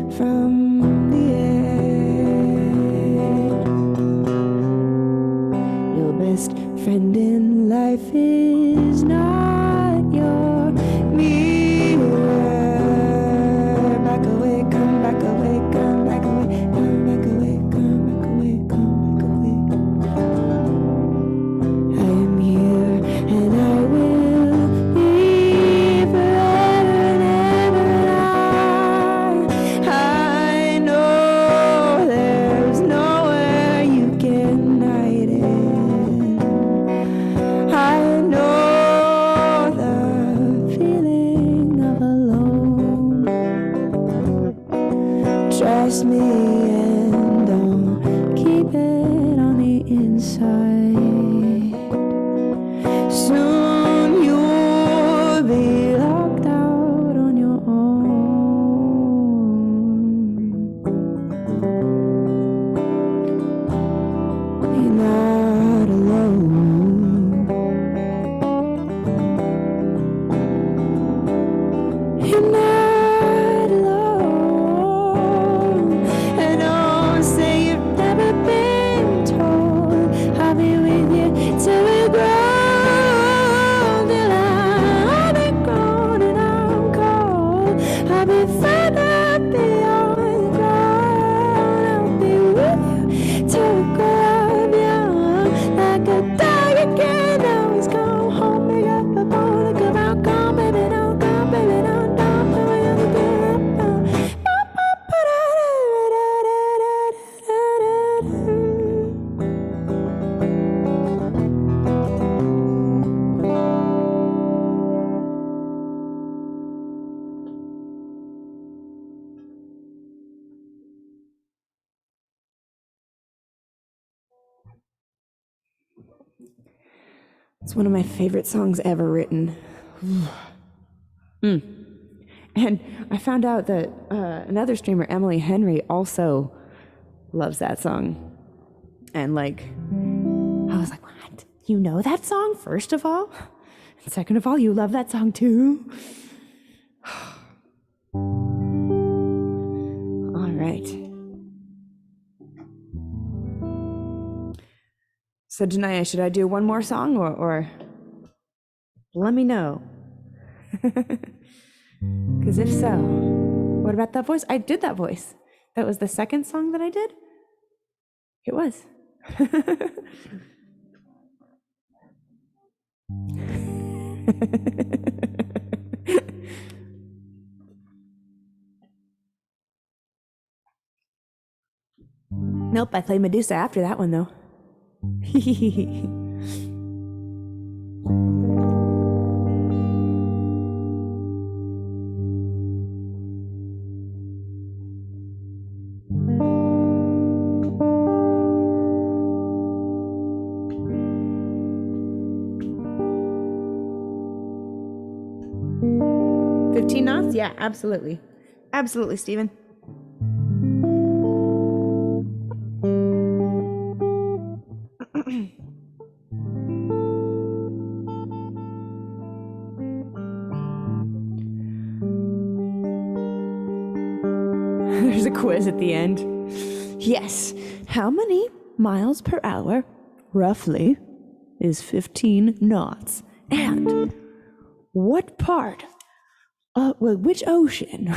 It's one of my favorite songs ever written. And I found out that another streamer, Emily Henry, also loves that song. And like, I was like, what? You know that song, first of all? And second of all, you love that song too? All right. So, Janaya, should I do one more song or let me know? Because if so, what about that voice? I did that voice. That was the second song that I did? It was. Nope, I played Medusa after that one, though. 15 knots? Yeah, absolutely. Absolutely, Stephen. There's a quiz at the end. Yes. How many miles per hour, roughly, is 15 knots? And what part? Which ocean?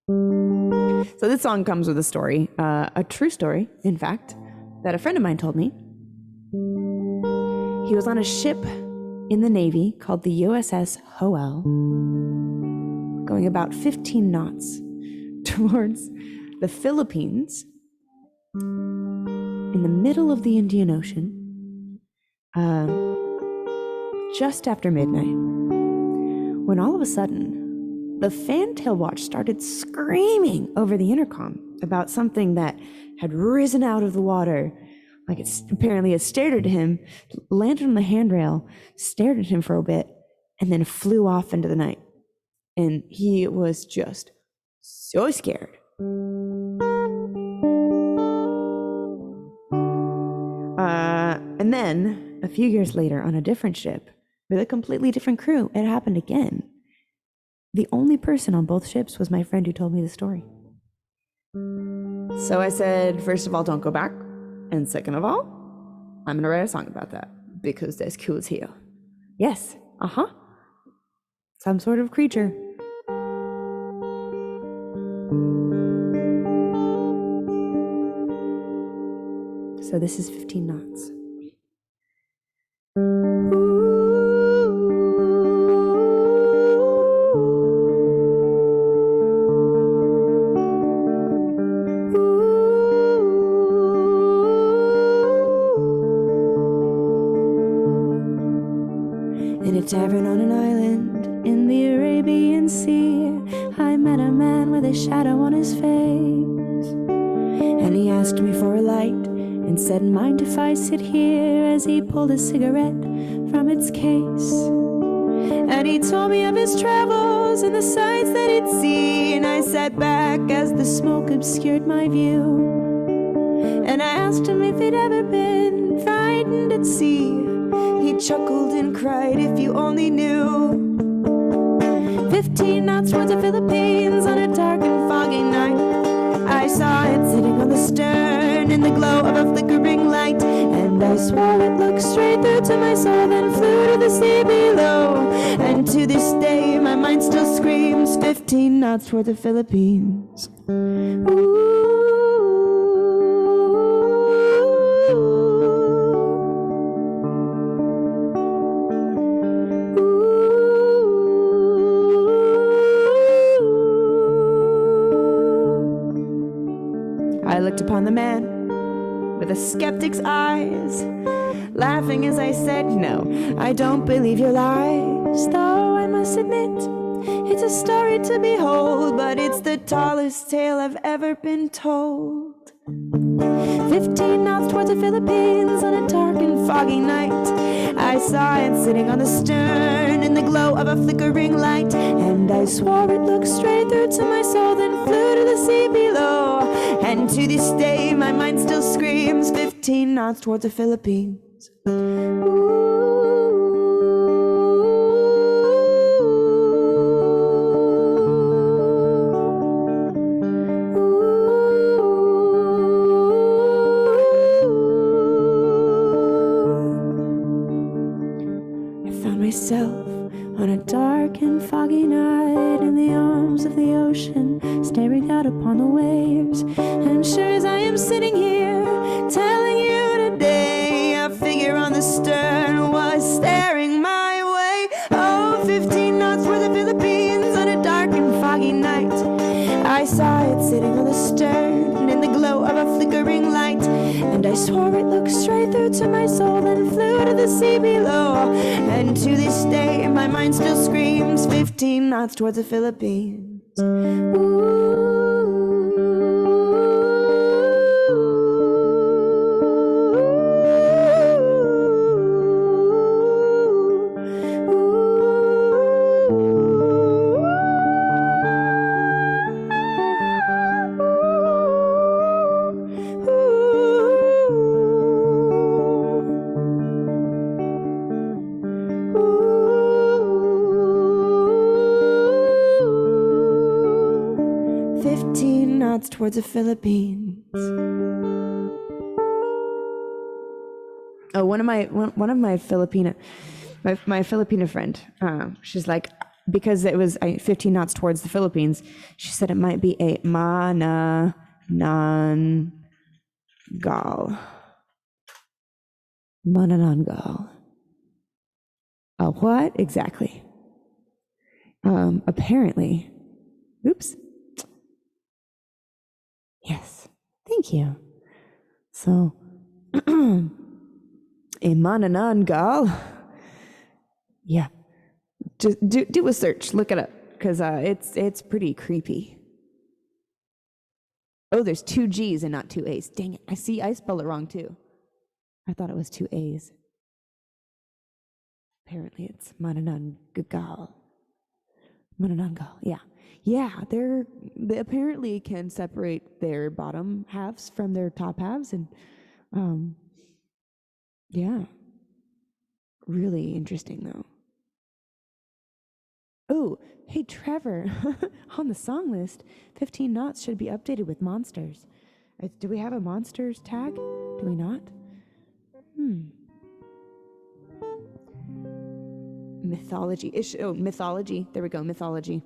So this song comes with a story, a true story, in fact, that a friend of mine told me. He was on a ship in the Navy called the USS Howell, going about 15 knots towards the Philippines in the middle of the Indian Ocean, just after midnight, when all of a sudden, the fantail watch started screaming over the intercom about something that had risen out of the water. Like it stared at him, landed on the handrail, stared at him for a bit, and then flew off into the night. And he was just so scared. And then, a few years later, on a different ship, with a completely different crew, it happened again. The only person on both ships was my friend who told me the story. So I said, first of all, don't go back. And second of all, I'm going to write a song about that because that's cool as hell. Yes, some sort of creature. So this is 15 knots. In a tavern on an island in the Arabian Sea, I met a man with a shadow on his face. And he asked me for a light and said, mind if I sit here, as he pulled a cigarette from its case. And he told me of his travels and the sights that he'd seen. And I sat back as the smoke obscured my view. And I asked him if he'd ever been frightened at sea. He chuckled and cried, if you only knew. 15 knots towards the Philippines on a dark and foggy night. I saw it sitting on the stern in the glow of a flickering light. And I swore it looked straight through to my soul, then flew to the sea below. And to this day my mind still screams 15 knots toward the Philippines. Ooh. I looked upon the man with a skeptic's eyes, laughing as I said, no, I don't believe your lies. Though I must admit, it's a story to behold, but it's the tallest tale I've ever been told. 15 knots towards the Philippines on a dark and foggy night. I saw it sitting on the stern in the glow of a flickering light, and I swore it looked straight through to my soul, then flew to the sea below. And to this day, my mind still screams 15 knots towards the Philippines. Myself on a dark and foggy night in the arms of the ocean, staring out upon the waves. And sure as I am sitting here telling you today, a figure on the stern was staring my way. Oh, 15 knots for the Philippines on a dark and foggy night. I saw it sitting on the stern in the glow of a flickering light, and I swore it looked straight through to my soul, then flew to the sea below. And to this day, my mind still screams 15 knots towards the Philippines. Towards the Philippines. Oh, one of my Filipina, my Filipina friend. She's like, because it was 15 knots towards the Philippines. She said it might be a manananggal. Manananggal. What exactly? Apparently. Oops. Yes, thank you. So, a manananggal. Yeah, just do a search, look it up, because it's pretty creepy. Oh, there's 2 G's and not 2 A's. Dang it! I spelled it wrong too. I thought it was 2 A's. Apparently, it's manananggal. Manananggal. Yeah. Yeah, they apparently can separate their bottom halves from their top halves, and yeah, really interesting though. Oh, hey Trevor, on the song list, 15 knots should be updated with monsters. Do we have a monsters tag? Do we not? Mythology. Mythology. There we go, mythology.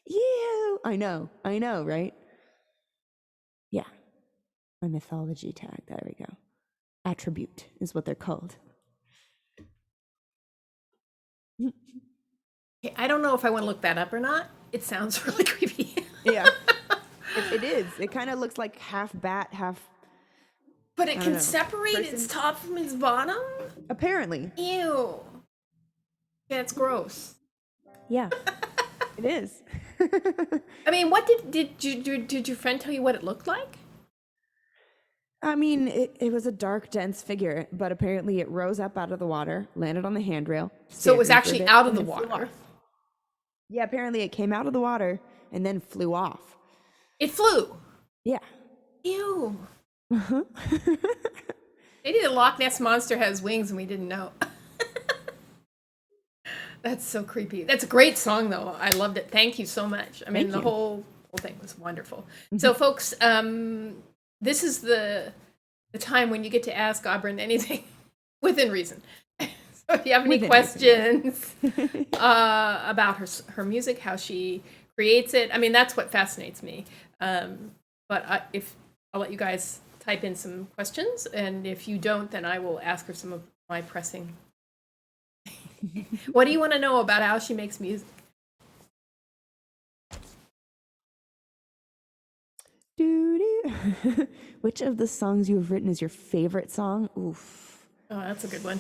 Ew! I know, right? Yeah. A mythology tag. There we go. Attribute is what they're called. I don't know if I want to look that up or not. It sounds really creepy. Yeah. It is. It kind of looks like half bat, half... But it can separate its top from its bottom? Apparently. Ew. That's gross. Yeah. It is. I mean, what did your friend tell you what it looked like? I mean, it was a dark, dense figure, but apparently it rose up out of the water, landed on the handrail. So it was actually out of the water. Yeah, apparently it came out of the water and then flew off. It flew? Yeah. Ew. Maybe the Loch Ness Monster has wings and we didn't know. That's so creepy. That's a great song, though. I loved it. Thank you so much. I mean, the whole thing was wonderful. So, folks, this is the time when you get to ask Aubryn anything within reason. So if you have any questions about her music, how she creates it, I mean, that's what fascinates me. But I'll let you guys type in some questions, and if you don't, then I will ask her some of my pressing. What do you want to know about how she makes music? Which of the songs you have written is your favorite song? Oof. Oh, that's a good one.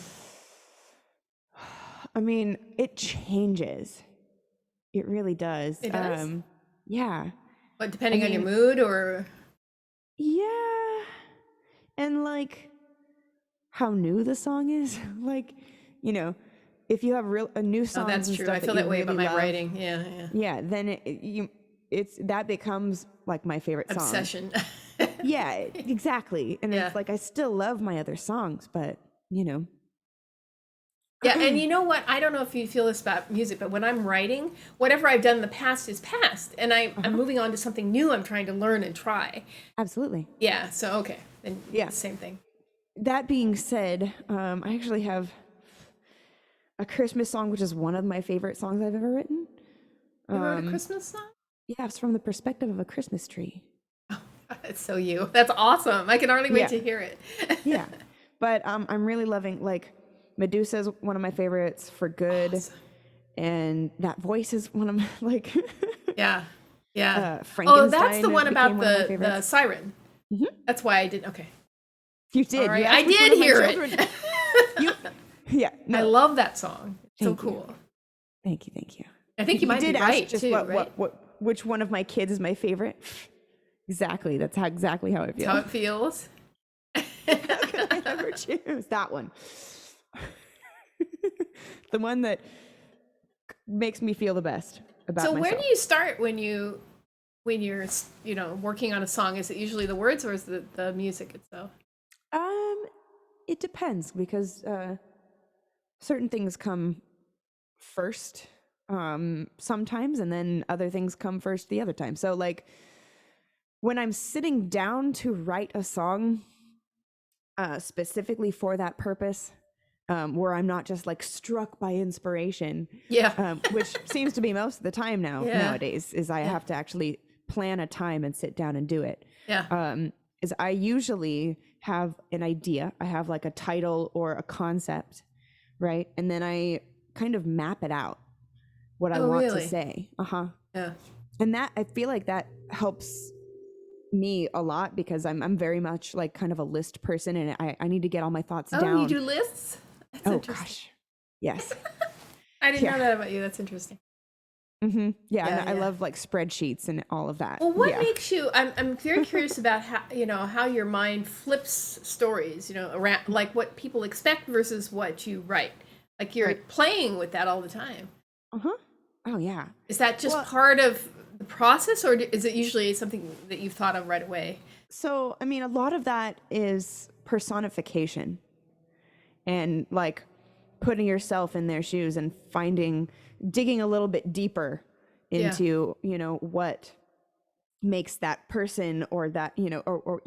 I mean, it changes. It really does. It does? Yeah. But depending on your mean- mood, or Yeah. And like how new the song is. Like, you know, if you have a new songs that's and true. stuff I feel that that you way really about my love, writing. Yeah. yeah, then it's that becomes like my favorite song. Obsession. Yeah, exactly. And Yeah. it's like I still love my other songs, but you know. Yeah, and you know what? I don't know if you feel this about music, but when I'm writing, whatever I've done in the past is past, and I'm moving on to something new I'm trying to learn and try. Absolutely. Yeah, so okay. Then Yeah. same thing. That being said, I actually have a Christmas song, which is one of my favorite songs I've ever written. You wrote a Christmas song? Yeah, it's from the perspective of a Christmas tree. It's so you. That's awesome. I can hardly wait Yeah. to hear it. Yeah, but I'm really loving, like, Medusa's one of my favorites, For Good, Awesome. and that voice is one of my, like, Yeah. Yeah. Oh, Frankenstein. that's the one became about one of my the favorites. siren. That's why I did. Okay. You did. All right. You I asked which did one of my hear children- it. Yeah, no. I love that song. It's so Thank you. cool. Thank you. I think you might did be ask right just too, what, right? which one of my kids is my favorite. Exactly. That's exactly how I feel. How it feels. I never choose that one. The one that makes me feel the best about So myself. where do you start when you're working on a song? Is it usually the words, or is it the music itself? It depends, because certain things come first sometimes, and then other things come first the other time. So like when I'm sitting down to write a song specifically for that purpose, where I'm not just like struck by inspiration, Yeah. which seems to be most of the time Yeah. nowadays, is I have to actually plan a time and sit down and do it. Yeah. Is I usually have an idea. I have like a title or a concept, right? And then I kind of map it out, what I Oh, want really? to say. Yeah. And that, I feel like that helps me a lot, because I'm very much like kind of a list person, and I need to get all my thoughts Oh, down. you do lists? That's Oh interesting. gosh. Yes. I didn't Yeah. know that about you. That's interesting. Yeah, Yeah, and I yeah. love like spreadsheets and all of that. Well, what Yeah. makes you? I'm very curious about how your mind flips stories. Around like what people expect versus what you write. Like you're Right. playing with that all the time. Oh yeah. Is that just Well- part of the process, or is it usually something that you've thought of right away? So, I mean, a lot of that is personification, and like putting yourself in their shoes and digging a little bit deeper into, what makes that person, or that, or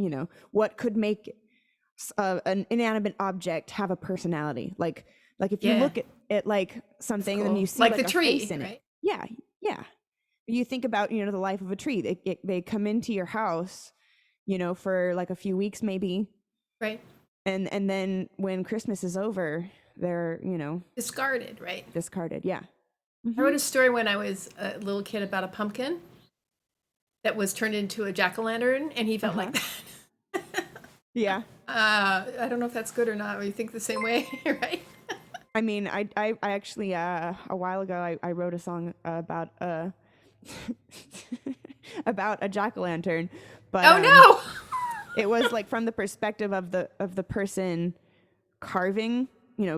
what could make an inanimate object have a personality. Like if you Yeah. look at like something, and then Cool. you see Like like the a tree, face in right? it. Yeah. You think about, the life of a tree. They come into your house, for like a few weeks maybe, Right. and then when Christmas is over, they're, Discarded, right? discarded. Yeah. I wrote a story when I was a little kid about a pumpkin that was turned into a jack-o'-lantern, and he felt like that. Yeah. I don't know if that's good or not, or you think the same way, right? I mean, I actually a while ago I wrote a song about about a jack-o'-lantern, but Oh no! it was like from the perspective of the person carving,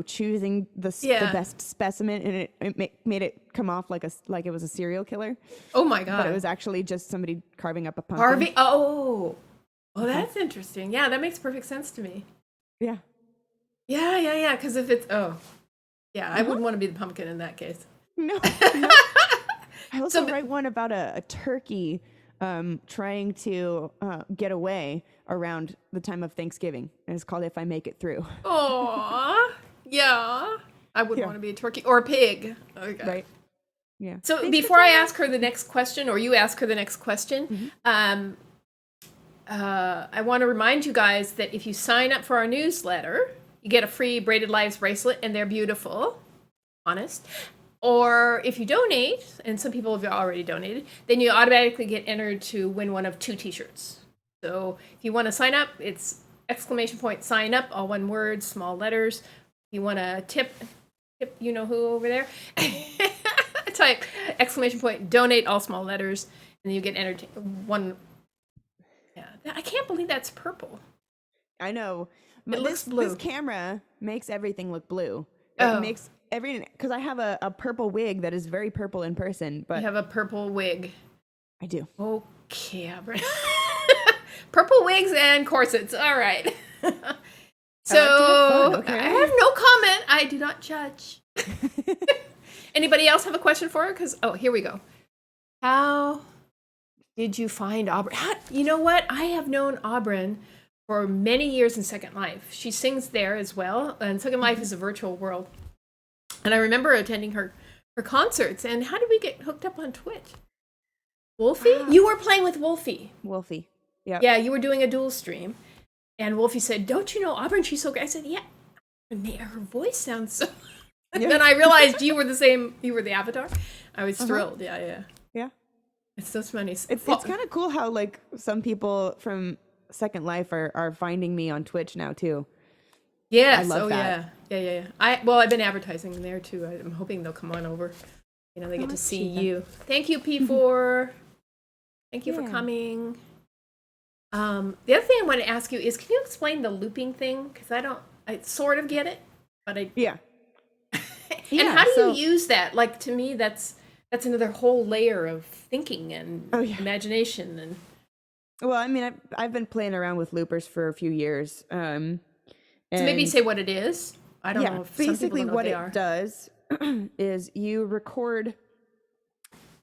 choosing the Yeah. best specimen, and it made it come off like it was a serial killer, Oh my god! but it was actually just somebody carving up a pumpkin. Harvey. Oh, that's interesting. Yeah, that makes perfect sense to me. Yeah. Yeah. Because if it's I wouldn't want to be the pumpkin in that case. No. I also write one about a turkey trying to get away around the time of Thanksgiving, and it's called "If I Make It Through." Aw, yeah. I wouldn't Yeah. want to be a turkey or a pig. Okay. Right. Yeah. So Thanks for before I joining ask her the next question, or you ask her the next question, I want to remind you guys that if you sign up for our newsletter, you get a free Braided Lives bracelet, and they're beautiful, honest. Or if you donate, and some people have already donated, then you automatically get entered to win one of 2 t-shirts. So if you want to sign up, it's !sign up, all one word, small letters. If you want to tip you know who over there, type !donate, all small letters, and you get one. Yeah, I can't believe that's purple. I know. It looks blue. This camera makes everything look blue. Oh. It makes because I have a purple wig that is very purple in person, but You have a purple wig. I do. Okay, Aubryn. Purple wigs and corsets. All right. So I like to have fun, okay? I have no comment. I do not judge. Anybody else have a question for her? Because here we go. How did you find Aubryn? You know what? I have known Aubryn for many years in Second Life. She sings there as well, and Second Life is a virtual world. And I remember attending her concerts. And how did we get hooked up on Twitch? Wolfie? You were playing with Wolfie. Wolfie. Yeah. Yeah, you were doing a dual stream. And Wolfie said, "Don't you know Aubryn? She's so great." I said, "Yeah." Her voice sounds so... And then I realized you were the avatar. I was thrilled. Yeah. It's so funny. It's kind of cool how like some people from Second Life are finding me on Twitch now too. Yes. I love that. Yeah. I've been advertising there too. I'm hoping they'll come on over. They get to see you. Thank you, P4. Thank you for coming. The other thing I want to ask you is, can you explain the looping thing? Because I sort of get it, but I... Yeah. And how do you use that? Like, to me, that's another whole layer of thinking and imagination. And well, I mean, I've been playing around with loopers for a few years. So maybe say what it is. I don't know if basically some people know what they it are. does is you record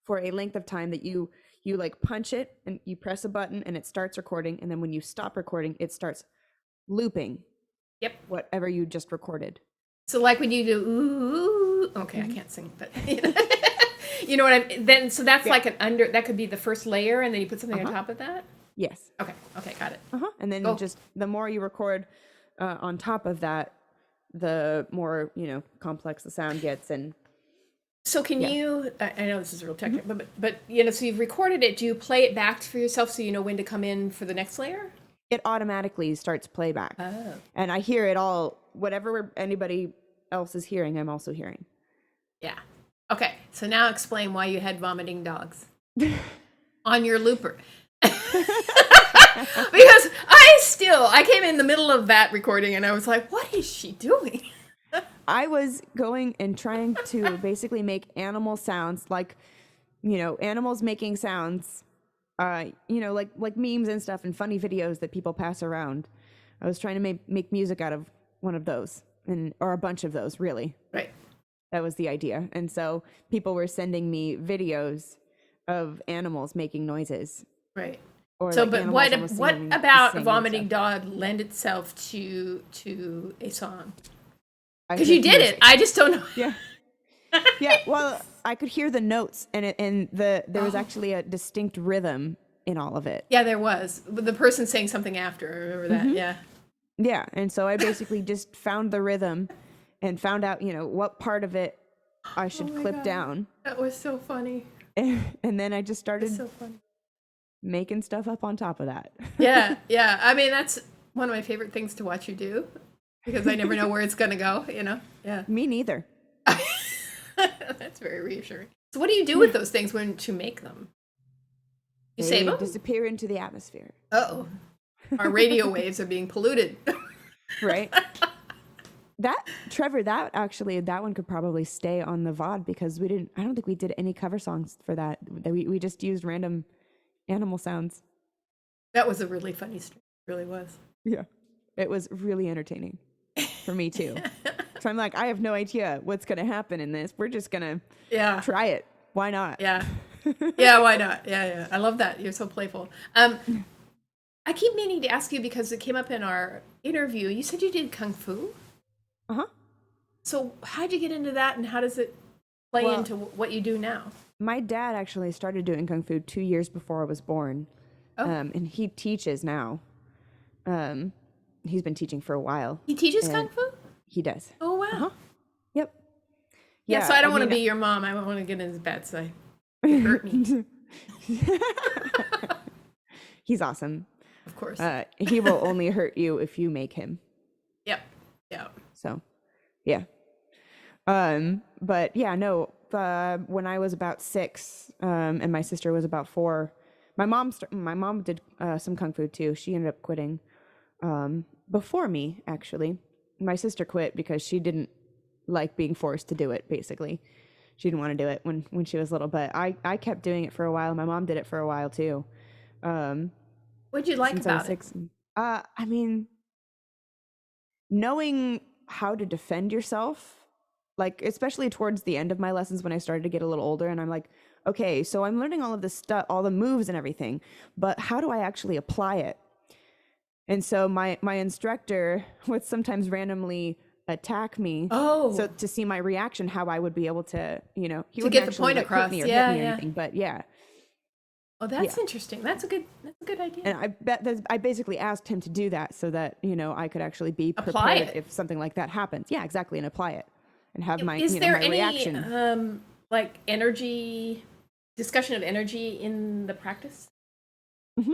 for a length of time that you like punch it and you press a button and it starts recording, and then when you stop recording it starts looping whatever you just recorded. So like when you do ooh, okay, I can't sing, but you know what I mean. Then so that's like that could be the first layer, and then you put something on top of that. Yes. Okay, got it. And then just the more you record on top of that, the more complex the sound gets. And so can you? I know this is real technical, but so you've recorded it. Do you play it back for yourself so you know when to come in for the next layer? It automatically starts playback. Oh. And I hear it all. Whatever anybody else is hearing, I'm also hearing. Yeah. Okay. So now explain why you had vomiting dogs on your looper. Because I came in the middle of that recording and I was like, what is she doing? I was going and trying to basically make animal sounds, like, animals making sounds, like memes and stuff and funny videos that people pass around. I was trying to make music out of one of those, or a bunch of those, really. Right. That was the idea. And so people were sending me videos of animals making noises. Right. Or so, like but what about vomiting dog lend itself to a song? Because you did it. I just don't know. Yeah. Yeah. Well, I could hear the notes, and there was actually a distinct rhythm in all of it. Yeah, there was. The person saying something after. I remember that. Mm-hmm. Yeah. Yeah. And so I basically just found the rhythm and found out, what part of it I should clip down. That was so funny. And then I just started so funny. Making stuff up on top of that. Yeah. I mean, that's one of my favorite things to watch you do, because I never know where it's going to go, Yeah. Me neither. That's very reassuring. So what do you do with those things when you make them? You save them? Disappear into the atmosphere. Uh-oh. Our radio waves are being polluted. Right. Trevor, that one could probably stay on the VOD, because I don't think we did any cover songs for that. We just used random animal sounds. That was a really funny stream. It really was. Yeah. It was really entertaining for me too. So I'm like, I have no idea what's going to happen in this. We're just going to try it. Why not? Yeah. Yeah, why not? Yeah. I love that. You're so playful. I keep meaning to ask you, because it came up in our interview. You said you did Kung Fu? Uh-huh. So how'd you get into that, and how does it play into what you do now? My dad actually started doing Kung Fu 2 years before I was born. Oh. And he teaches now. He's been teaching for a while. He teaches Kung Fu? He does. Oh, wow. Uh-huh. Yep. Yeah, so I don't want to be your mom. I don't want to get in his bad side. It hurt me. He's awesome. Of course. He will only hurt you if you make him. Yep. So, yeah. But yeah, no, when I was about 6, and my sister was about 4. My mom did some kung fu too. She ended up quitting before me, actually. My sister quit because she didn't like being forced to do it, basically. She didn't want to do it when she was little, but I kept doing it for a while. My mom did it for a while too. What'd you like Since I was about it? 6. I mean, knowing how to defend yourself, like especially towards the end of my lessons when I started to get a little older, and I'm like, okay, so I'm learning all of this stuff, all the moves and everything, but how do I actually apply it? And so my instructor would sometimes randomly attack me, so to see my reaction, how I would be able to, he To wouldn't get the actually point like, hurt across. me or Yeah, hit me or yeah. anything, but yeah. Oh, that's interesting. That's a good idea. And I basically asked him to do that so that, I could actually be Apply prepared it. if something like that happens. Yeah, exactly. And apply it and have my, Is there my any reaction. like discussion of energy in the practice? Mm-hmm.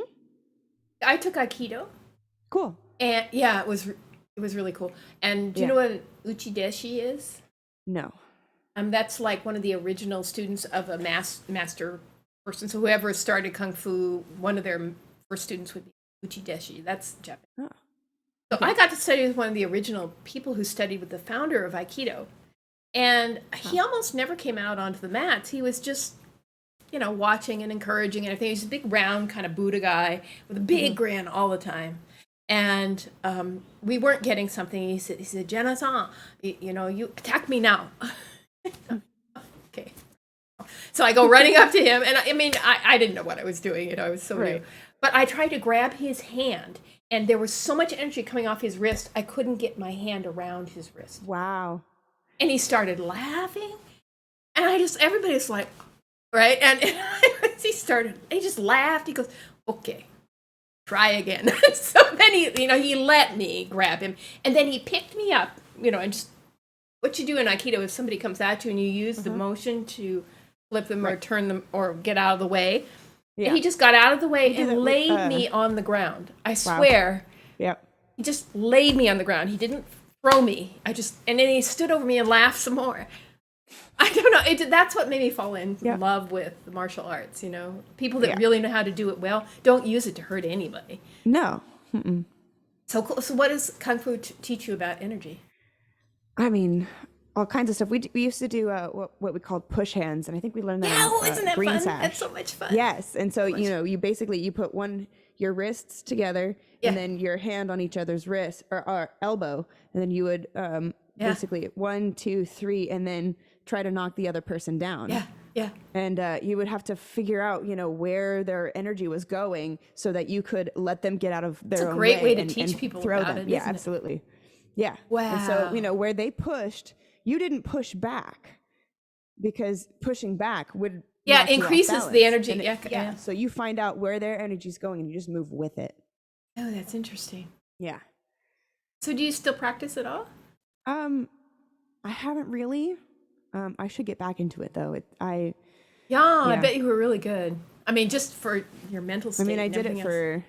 I took Aikido, Cool. and yeah, it was really cool. And do you know what an uchideshi is? No. That's like one of the original students of a master person. So whoever started kung fu, one of their first students would be uchideshi. That's Japanese. Oh. So I got to study with one of the original people who studied with the founder of Aikido. And he almost never came out onto the mats. He was just, watching and encouraging and everything. He's a big, round kind of Buddha guy with a big grin all the time. And we weren't getting something. He said, Jenna-san, you attack me now. Okay. So I go running up to him. And I didn't know what I was doing. I was so new. But I tried to grab his hand. And there was so much energy coming off his wrist, I couldn't get my hand around his wrist. Wow. And he started laughing. And everybody's like, right? And he just laughed. He goes, okay, try again. So then he let me grab him. And then he picked me up, and just, what you do in Aikido is somebody comes at you and you use the motion to flip them or turn them or get out of the way. Yeah. And he just got out of the way and laid me on the ground. I swear. Yep. He just laid me on the ground. He didn't throw me. And then he stood over me and laughed some more. I don't know. That's what made me fall in love with the martial arts. People that really know how to do it well don't use it to hurt anybody. No. Mm-mm. So cool. So what does Kung Fu teach you about energy? I mean, all kinds of stuff. We used to do what we called push hands, and I think we learned that in isn't that Green fun? Sash. That's so much fun. Yes, and so you basically put your wrists together, and then your hand on each other's wrist or elbow, and then you would basically 1, 2, 3, and then try to knock the other person down. Yeah, yeah. And you would have to figure out where their energy was going so that you could let them get out of their own way. It's a great way to and teach people throw about them. it. Yeah, isn't absolutely. It? Yeah. Wow. And so where they pushed, you didn't push back because pushing back would increases the energy. Yeah. So you find out where their energy is going and you just move with it. Oh, that's interesting. Yeah. So do you still practice at all? I haven't really. I should get back into it though. I bet you were really good. I mean, just for your mental state. I did it for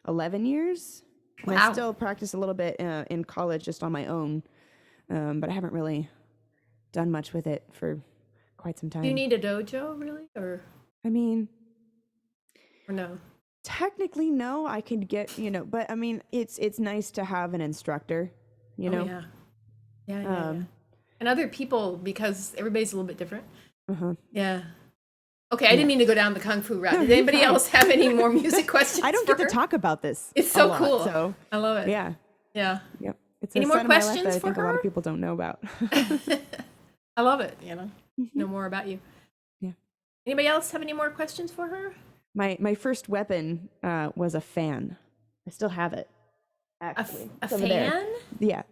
11 years. Wow. And I still practice a little bit in college just on my own, but I haven't really done much with it for quite some time. Do you need a dojo, really? Or no? Technically, no. I could get, but it's nice to have an instructor, Oh, yeah. And other people, because everybody's a little bit different. Yeah. Okay, I didn't mean to go down the Kung Fu route. Did anybody else have any more music questions? I don't get to talk about this. It's so lot, cool. So I love it. Yeah. Yeah. Yep. It's any more questions that I think for a lot her? of people don't know about. I love it. Know more about you. Yeah. Anybody else have any more questions for her? My first weapon was a fan. I still have it. Actually, a fan? There. Yeah.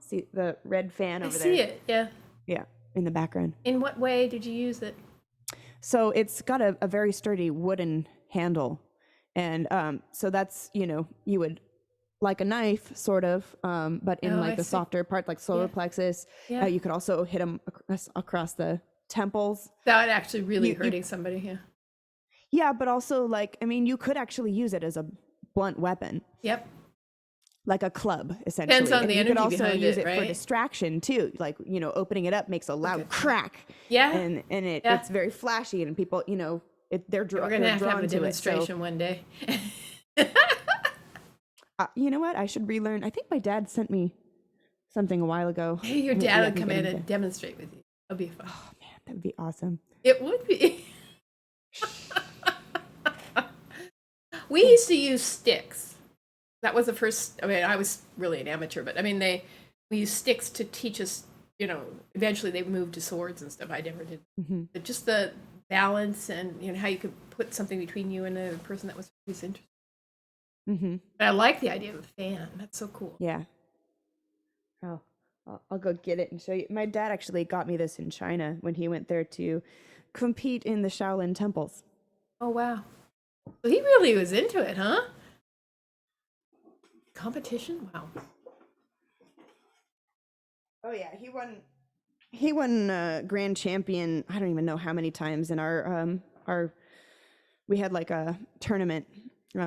See the red fan over there. I see it. Yeah. Yeah, in the background. In what way did you use it? So it's got a very sturdy wooden handle, and so that's you would like a knife sort of, but in the softer part, like solar plexus. Yeah. You could also hit them across the temples. That would actually really hurting somebody. Yeah. Yeah, but also you could actually use it as a blunt weapon. Yep. like a club, essentially. Depends on And the you could energy also behind use it, it for right? distraction too. Like, opening it up makes a loud Okay. crack. Yeah. And Yeah. it's very flashy, and people, they're We're they're gonna have drawn a to it. So, demonstration one day. you know what? I should relearn. I think my dad sent me something a while ago. Hey, your We dad would haven't come been in into- and demonstrate with you. That'd be fun. Oh man, that would be awesome. It would be. We used to use sticks. That was the first. I mean, I was really an amateur, but I mean, we used sticks to teach us. Eventually they moved to swords and stuff. I never did. But just the balance and how you could put something between you and the person that was interested. But I like the idea of a fan. That's so cool. Yeah. Oh, I'll go get it and show you. My dad actually got me this in China when he went there to compete in the Shaolin temples. Oh wow. So he really was into it, huh? Competition? Wow. Oh yeah, he won grand champion. I don't even know how many times in our we had like a tournament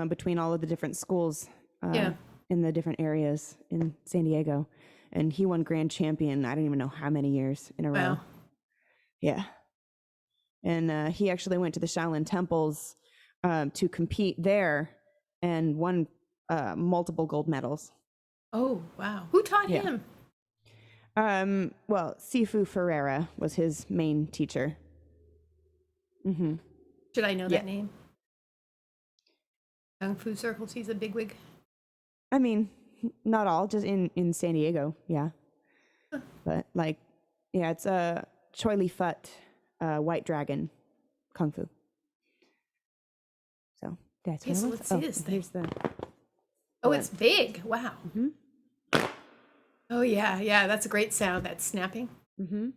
between all of the different schools in the different areas in San Diego, and he won grand champion. I don't even know how many years in a row. Wow. Yeah. And he actually went to the Shaolin temples to compete there and won multiple gold medals. Oh wow. Who taught him? Well, Sifu Ferreira was his main teacher. Should I know that name? Kung Fu circles, he's a bigwig. I mean, not all, just in San Diego, yeah. But it's a Choi Li Fut, White Dragon, Kung Fu. So that's Okay, so let's see this thing. Here's the. Oh, it's big. Wow. Oh yeah, that's a great sound. That snapping. Did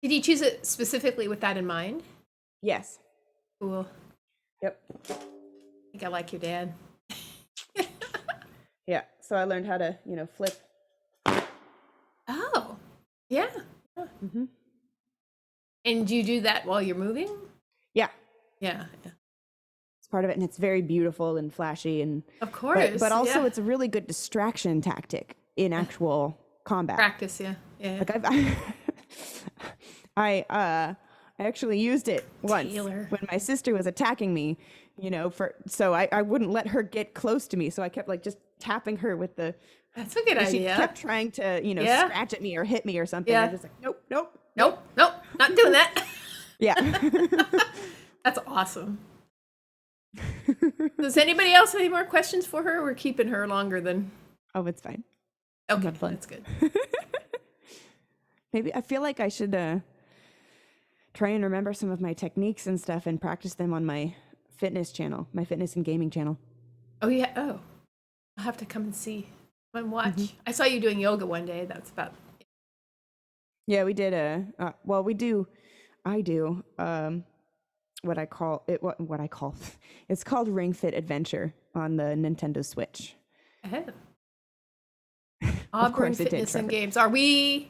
you choose it specifically with that in mind? Yes. Cool. Yep. I think I like your dad. Yeah. So I learned how to, flip. Oh, yeah. And do you do that while you're moving? Yeah. Yeah. It's part of it, and it's very beautiful and flashy, and of course. But also, it's a really good distraction tactic in actual combat. Practice, yeah. Like I actually used it once when my sister was attacking me, so I wouldn't let her get close to me. So I kept just tapping her with the. That's a good idea. She kept trying to, scratch at me or hit me or something. Yeah. I'm just like, nope, not doing that. Yeah. That's awesome. Does anybody else have any more questions for her? We're keeping her longer than. Oh, it's fine. Okay, that's good. Maybe I feel like I should try and remember some of my techniques and stuff and practice them on my fitness channel, my fitness and gaming channel. Oh yeah. Oh, I'll have to come and see and watch. I saw you doing yoga one day. That's about. Yeah, we did I do what I call it. What I call it's called Ring Fit Adventure on the Nintendo Switch. Oh. Aubryn Fitness and Games. Are we?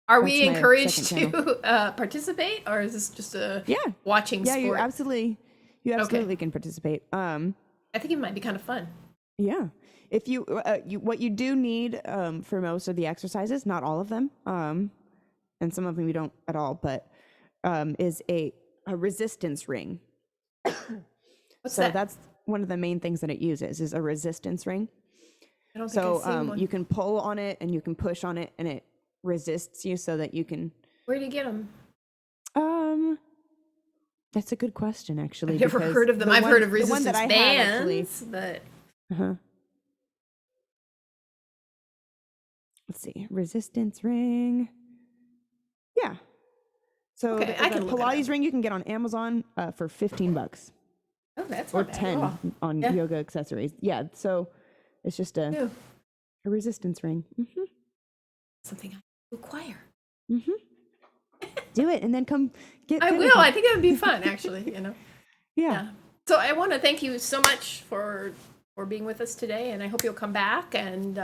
Are we encouraged to participate, or is this just a watching sport? Yeah, you absolutely can participate. I think it might be kind of fun. Yeah, if you what you do need for most of the exercises, not all of them, and some of them you don't at all, but is a resistance ring. What's so that? That's one of the main things that it uses is a resistance ring. I don't think I've seen one. You can pull on it and you can push on it, and it resists you so that you can. Where do you get them? That's a good question, actually. I've never heard of them. I've heard of resistance bands, but. Let's see, resistance ring. Yeah. So the Pilates ring you can get on Amazon for $15. Oh, that's or not bad 10 at all. on yoga accessories. Yeah, so it's just a resistance ring. Something I require. Do it and then come get. I will. I think it would be fun, actually. Yeah. So I want to thank you so much for being with us today, and I hope you'll come back. And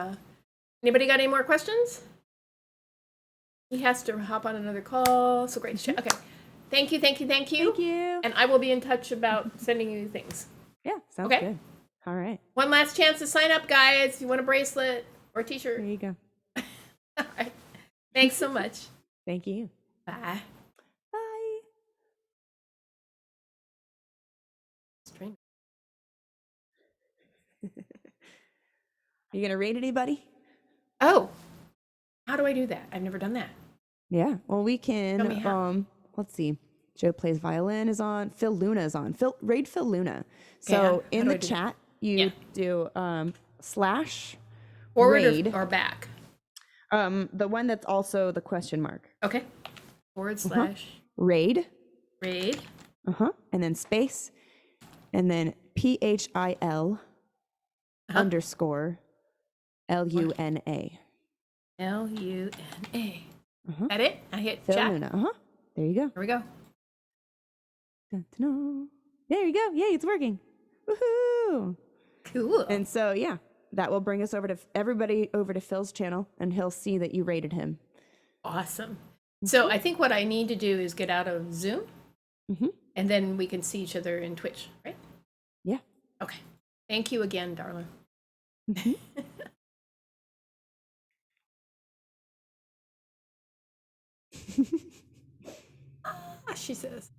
anybody got any more questions? He has to hop on another call. So great to chat. Okay. Thank you. Thank you. And I will be in touch about sending you things. Yeah, sounds good. All right. One last chance to sign up, guys. If you want a bracelet or a t-shirt. There you go. All right. Thanks so much. Thank you. Bye. Bye. Stream. Are you going to rate anybody? Oh, how do I do that? I've never done that. Yeah. Well, we Show me can. how. Let's see. Joe plays violin is on. Phil Luna is on. Rate Phil Luna. Yeah, how So do in I the do chat, you Yeah. do slash Forward raid. or back? The one that's also the question mark. Okay. Forward slash Raid. raid. And then space. And then PHIL underscore LUNA. LUNA. That it? I hit Phil chat. Luna. There you go. Here we go. Dun-dun-dun. There you go. Yay, it's working. Woohoo! Cool. And so, yeah, that will bring us over to everybody over to Phil's channel, and he'll see that you rated him. Awesome. So I think what I need to do is get out of Zoom, and then we can see each other in Twitch, right? Yeah. Okay. Thank you again, darling. She says.